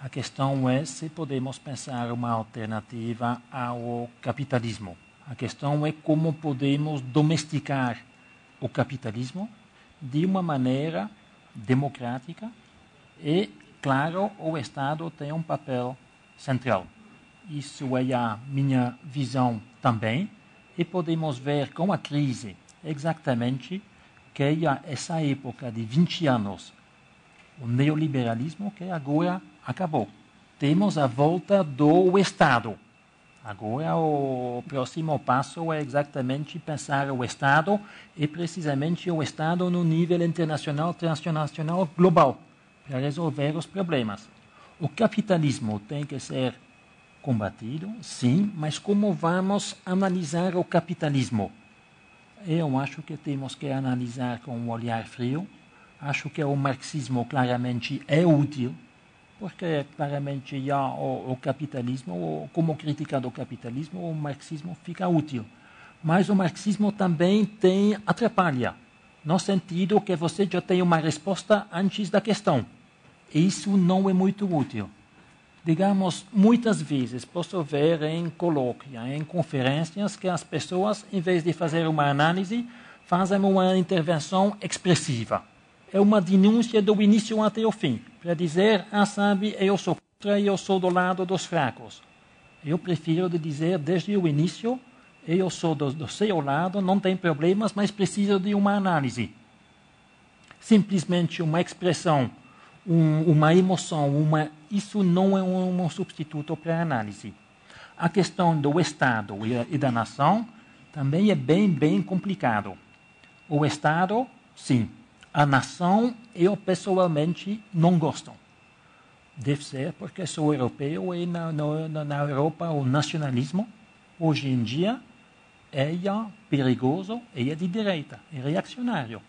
A questão é se podemos pensar uma alternativa ao capitalismo. A questão é como podemos domesticar o capitalismo de uma maneira democrática e, claro, o Estado tem um papel central. Isso é a minha visão também. E podemos ver com a crise exatamente que essa época de 20 anos, o neoliberalismo que agora acabou. Temos a volta do Estado. Agora o próximo passo é exatamente pensar o Estado e precisamente o Estado no nível internacional, transnacional, global, para resolver os problemas. O capitalismo tem que ser combatido, sim, mas como vamos analisar o capitalismo? Eu acho que temos que analisar com um olhar frio. Acho que o marxismo claramente é útil, porque claramente já o capitalismo, como crítica do capitalismo, o marxismo fica útil. Mas o marxismo também atrapalha, no sentido que você já tem uma resposta antes da questão. Isso não é muito útil. Digamos, muitas vezes posso ver em colóquios, em conferências, que as pessoas, em vez de fazer uma análise, fazem uma intervenção expressiva. É uma denúncia do início até o fim, para dizer, sabe, eu sou contra e eu sou do lado dos fracos. Eu prefiro dizer desde o início, eu sou do seu lado, não tem problemas, mas preciso de uma análise. Simplesmente uma expressão, uma emoção, isso não é um substituto para a análise. A questão do Estado e da nação também é bem complicado. O Estado, sim. A nação, eu pessoalmente não gosto. Deve ser porque sou europeu e na Europa o nacionalismo, hoje em dia, é perigoso e é de direita, é reacionário.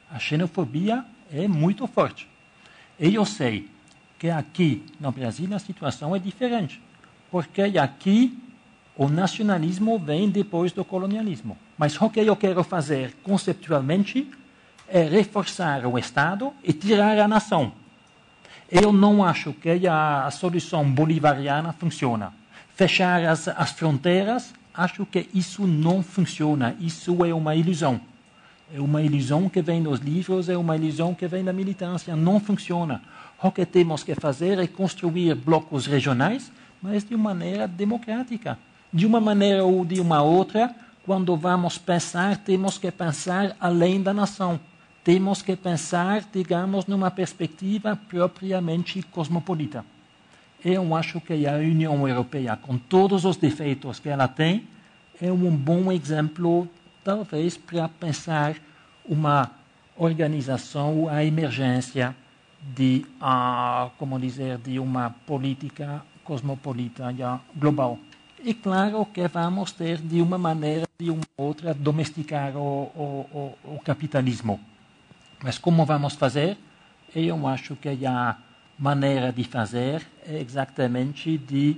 A xenofobia é muito forte. E eu sei que aqui no Brasil a situação é diferente, porque aqui o nacionalismo vem depois do colonialismo. Mas o que eu quero fazer conceptualmente é reforçar o Estado e tirar a nação. Eu não acho que a solução bolivariana funciona. Fechar as fronteiras, acho que isso não funciona. Isso é uma ilusão. É uma ilusão que vem dos livros, é uma ilusão que vem da militância. Não funciona. O que temos que fazer é construir blocos regionais, mas de uma maneira democrática. De uma maneira ou de uma outra, quando vamos pensar, temos que pensar além da nação. Temos que pensar, digamos, numa perspectiva propriamente cosmopolita. Eu acho que a União Europeia, com todos os defeitos que ela tem, é um bom exemplo, talvez, para pensar uma organização, a emergência de, como dizer, de uma política cosmopolita global. E claro que vamos ter, de uma maneira ou de uma outra, domesticar o capitalismo. Mas como vamos fazer? Eu acho que a maneira de fazer é exatamente de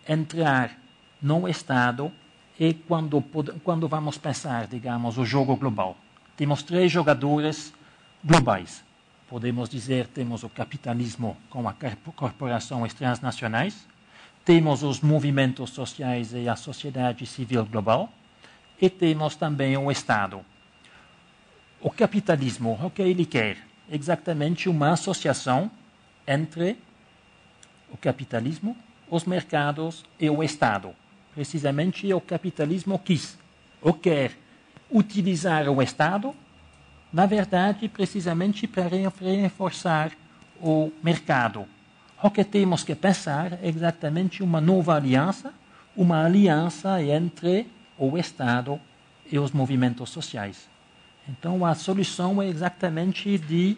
entrar no Estado e quando vamos pensar, digamos, o jogo global. Temos 3 jogadores globais. Podemos dizer, temos o capitalismo com as corporações transnacionais, temos os movimentos sociais e a sociedade civil global, e temos também o Estado. O capitalismo, o que ele quer? Exatamente uma associação entre o capitalismo, os mercados e o Estado. Precisamente o capitalismo quis, ou quer, utilizar o Estado, na verdade, precisamente para reforçar o mercado. O que temos que pensar é exatamente uma nova aliança, uma aliança entre o Estado e os movimentos sociais. Então, a solução é exatamente de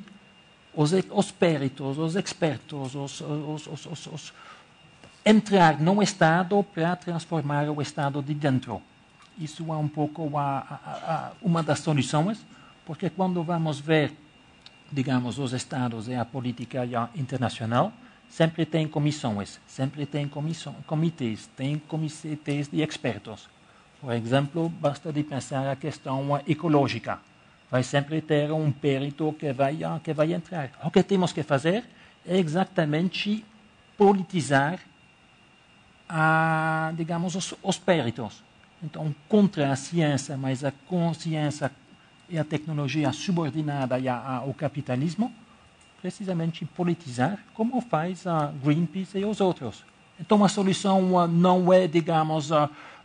os peritos, os expertos, entrar no Estado para transformar o Estado de dentro. Isso é um pouco uma das soluções, porque quando vamos ver, digamos, os Estados e a política internacional, sempre tem comissões, sempre tem comitês, tem comitês de expertos. Por exemplo, basta de pensar a questão ecológica. Vai sempre ter um perito que vai entrar. O que temos que fazer é exatamente politizar, digamos, os peritos. Então, contra a ciência, mas a consciência e a tecnologia subordinada ao capitalismo, precisamente politizar, como faz a Greenpeace e os outros. Então, a solução não é, digamos,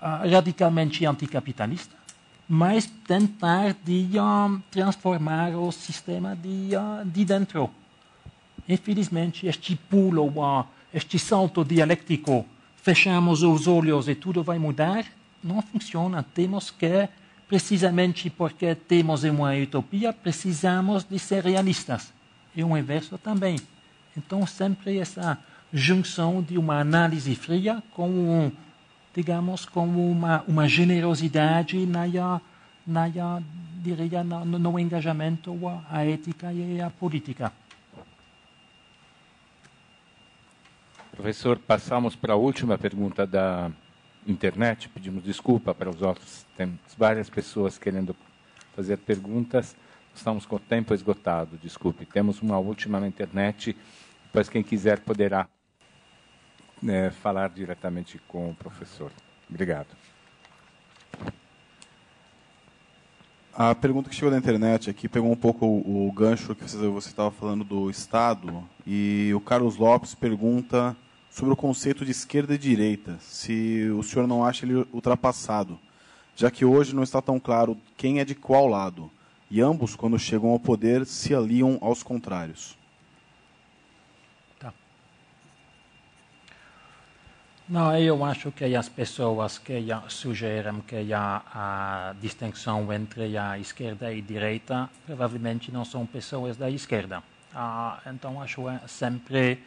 radicalmente anticapitalista, mas tentar de transformar o sistema de dentro. Infelizmente, este pulo, este salto dialético, fechamos os olhos e tudo vai mudar, não funciona. Temos que, precisamente porque temos uma utopia, precisamos de ser realistas. E o inverso também. Então, sempre essa junção de uma análise fria com digamos, com uma generosidade no engajamento, a ética e a política. Professor, passamos para a última pergunta da internet. Pedimos desculpa para os outros. Temos várias pessoas querendo fazer perguntas. Estamos com o tempo esgotado, desculpe. Temos uma última na internet. Depois, quem quiser poderá falar diretamente com o professor. Obrigado. A pergunta que chegou da internet aqui pegou um pouco o gancho que você estava falando do Estado, e o Carlos Lopes pergunta sobre o conceito de esquerda e direita, se o senhor não acha ele ultrapassado, já que hoje não está tão claro quem é de qual lado, e ambos, quando chegam ao poder, se aliam aos contrários. Não, eu acho que as pessoas que sugerem que há a distinção entre a esquerda e a direita provavelmente não são pessoas da esquerda. Então, acho sempre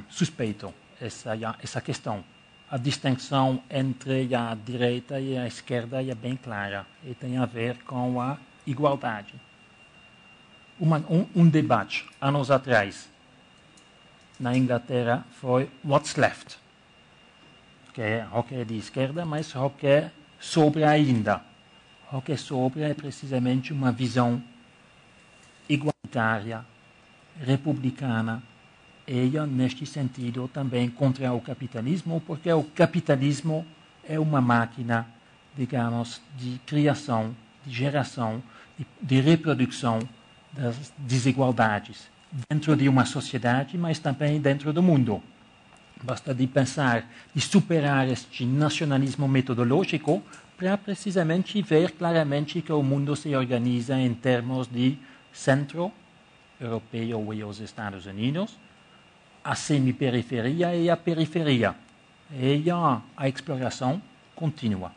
suspeito essa questão. A distinção entre a direita e a esquerda é bem clara e tem a ver com a igualdade. Um debate, anos atrás, na Inglaterra, foi What's Left? Que é o que é de esquerda, mas o que é sobre ainda. O que é sobre é precisamente uma visão igualitária, republicana, e, neste sentido, também contra o capitalismo, porque o capitalismo é uma máquina, digamos, de criação, de geração, de reprodução das desigualdades dentro de uma sociedade, mas também dentro do mundo. Basta de pensar, de superar este nacionalismo metodológico para precisamente ver claramente que o mundo se organiza em termos de centro europeu e os Estados Unidos, a semiperiferia e a periferia. E a exploração continua.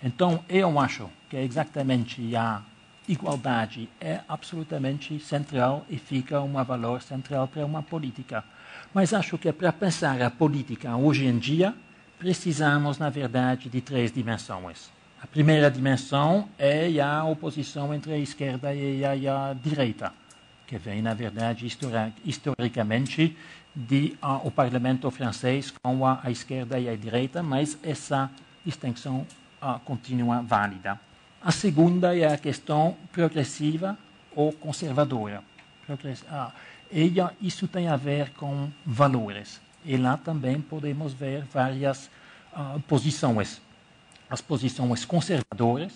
Então, eu acho que exatamente a igualdade é absolutamente central e fica um valor central para uma política. Mas acho que para pensar a política hoje em dia, precisamos, na verdade, de 3 dimensões. A primeira dimensão é a oposição entre a esquerda e a direita, que vem, na verdade, historicamente o parlamento francês com a esquerda e a direita, mas essa distinção continua válida. A segunda é a questão progressiva ou conservadora. Isso tem a ver com valores. E lá também podemos ver várias posições. As posições conservadoras,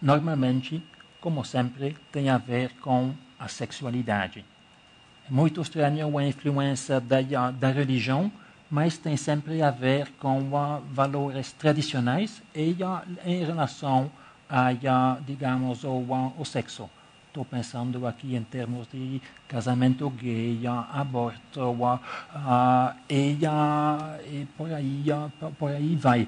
normalmente, como sempre, têm a ver com a sexualidade. É muito estranho a influência da religião, mas tem sempre a ver com valores tradicionais e em relação digamos, ao sexo. Estou pensando aqui em termos de casamento gay, aborto, e por aí vai.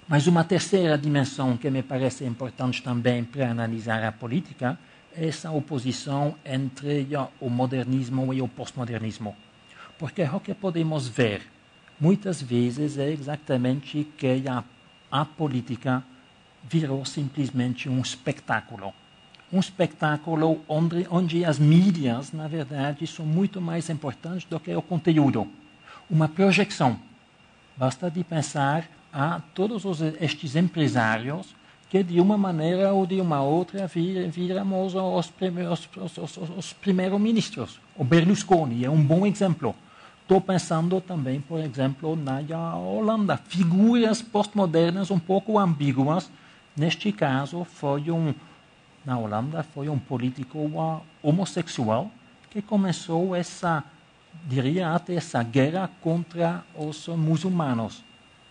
Mas uma terceira dimensão que me parece importante também para analisar a política é essa oposição entre o modernismo e o postmodernismo. Porque o que podemos ver muitas vezes é exatamente que a política virou simplesmente um espetáculo. Um espetáculo onde as mídias, na verdade, são muito mais importantes do que o conteúdo. Uma projeção. Basta de pensar a todos estes empresários que, de uma maneira ou de uma outra, viramos os primeiros ministros. O Berlusconi é um bom exemplo. Estou pensando também, por exemplo, na Holanda. Figuras postmodernas um pouco ambíguas. Neste caso, na Holanda, foi um político homossexual que começou até essa guerra contra os muçulmanos.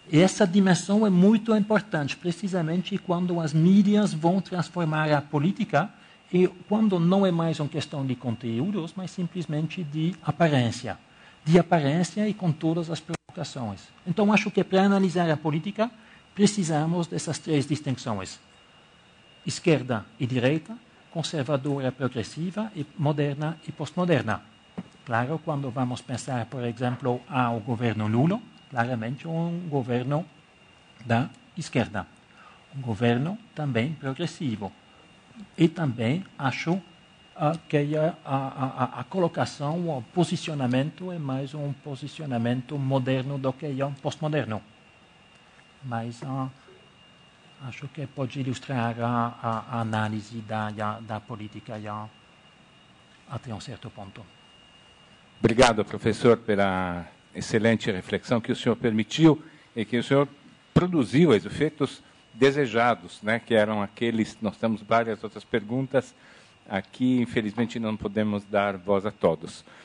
E essa dimensão é muito importante, precisamente quando as mídias vão transformar a política e quando não é mais uma questão de conteúdos, mas simplesmente de aparência. De aparência e com todas as provocações. Então, acho que para analisar a política, precisamos dessas 3 distinções. Esquerda e direita, conservadora, progressiva, e moderna e postmoderna. Claro, quando vamos pensar, por exemplo, ao governo Lula, claramente um governo da esquerda. Um governo também progressivo. E também acho que a colocação, o posicionamento é mais um posicionamento moderno do que um postmoderno. Mas acho que pode ilustrar a análise da política até um certo ponto. Obrigado, professor, pela excelente reflexão que o senhor permitiu e que o senhor produziu os efeitos desejados, né, que eram aqueles. Nós temos várias outras perguntas aqui, infelizmente não podemos dar voz a todos.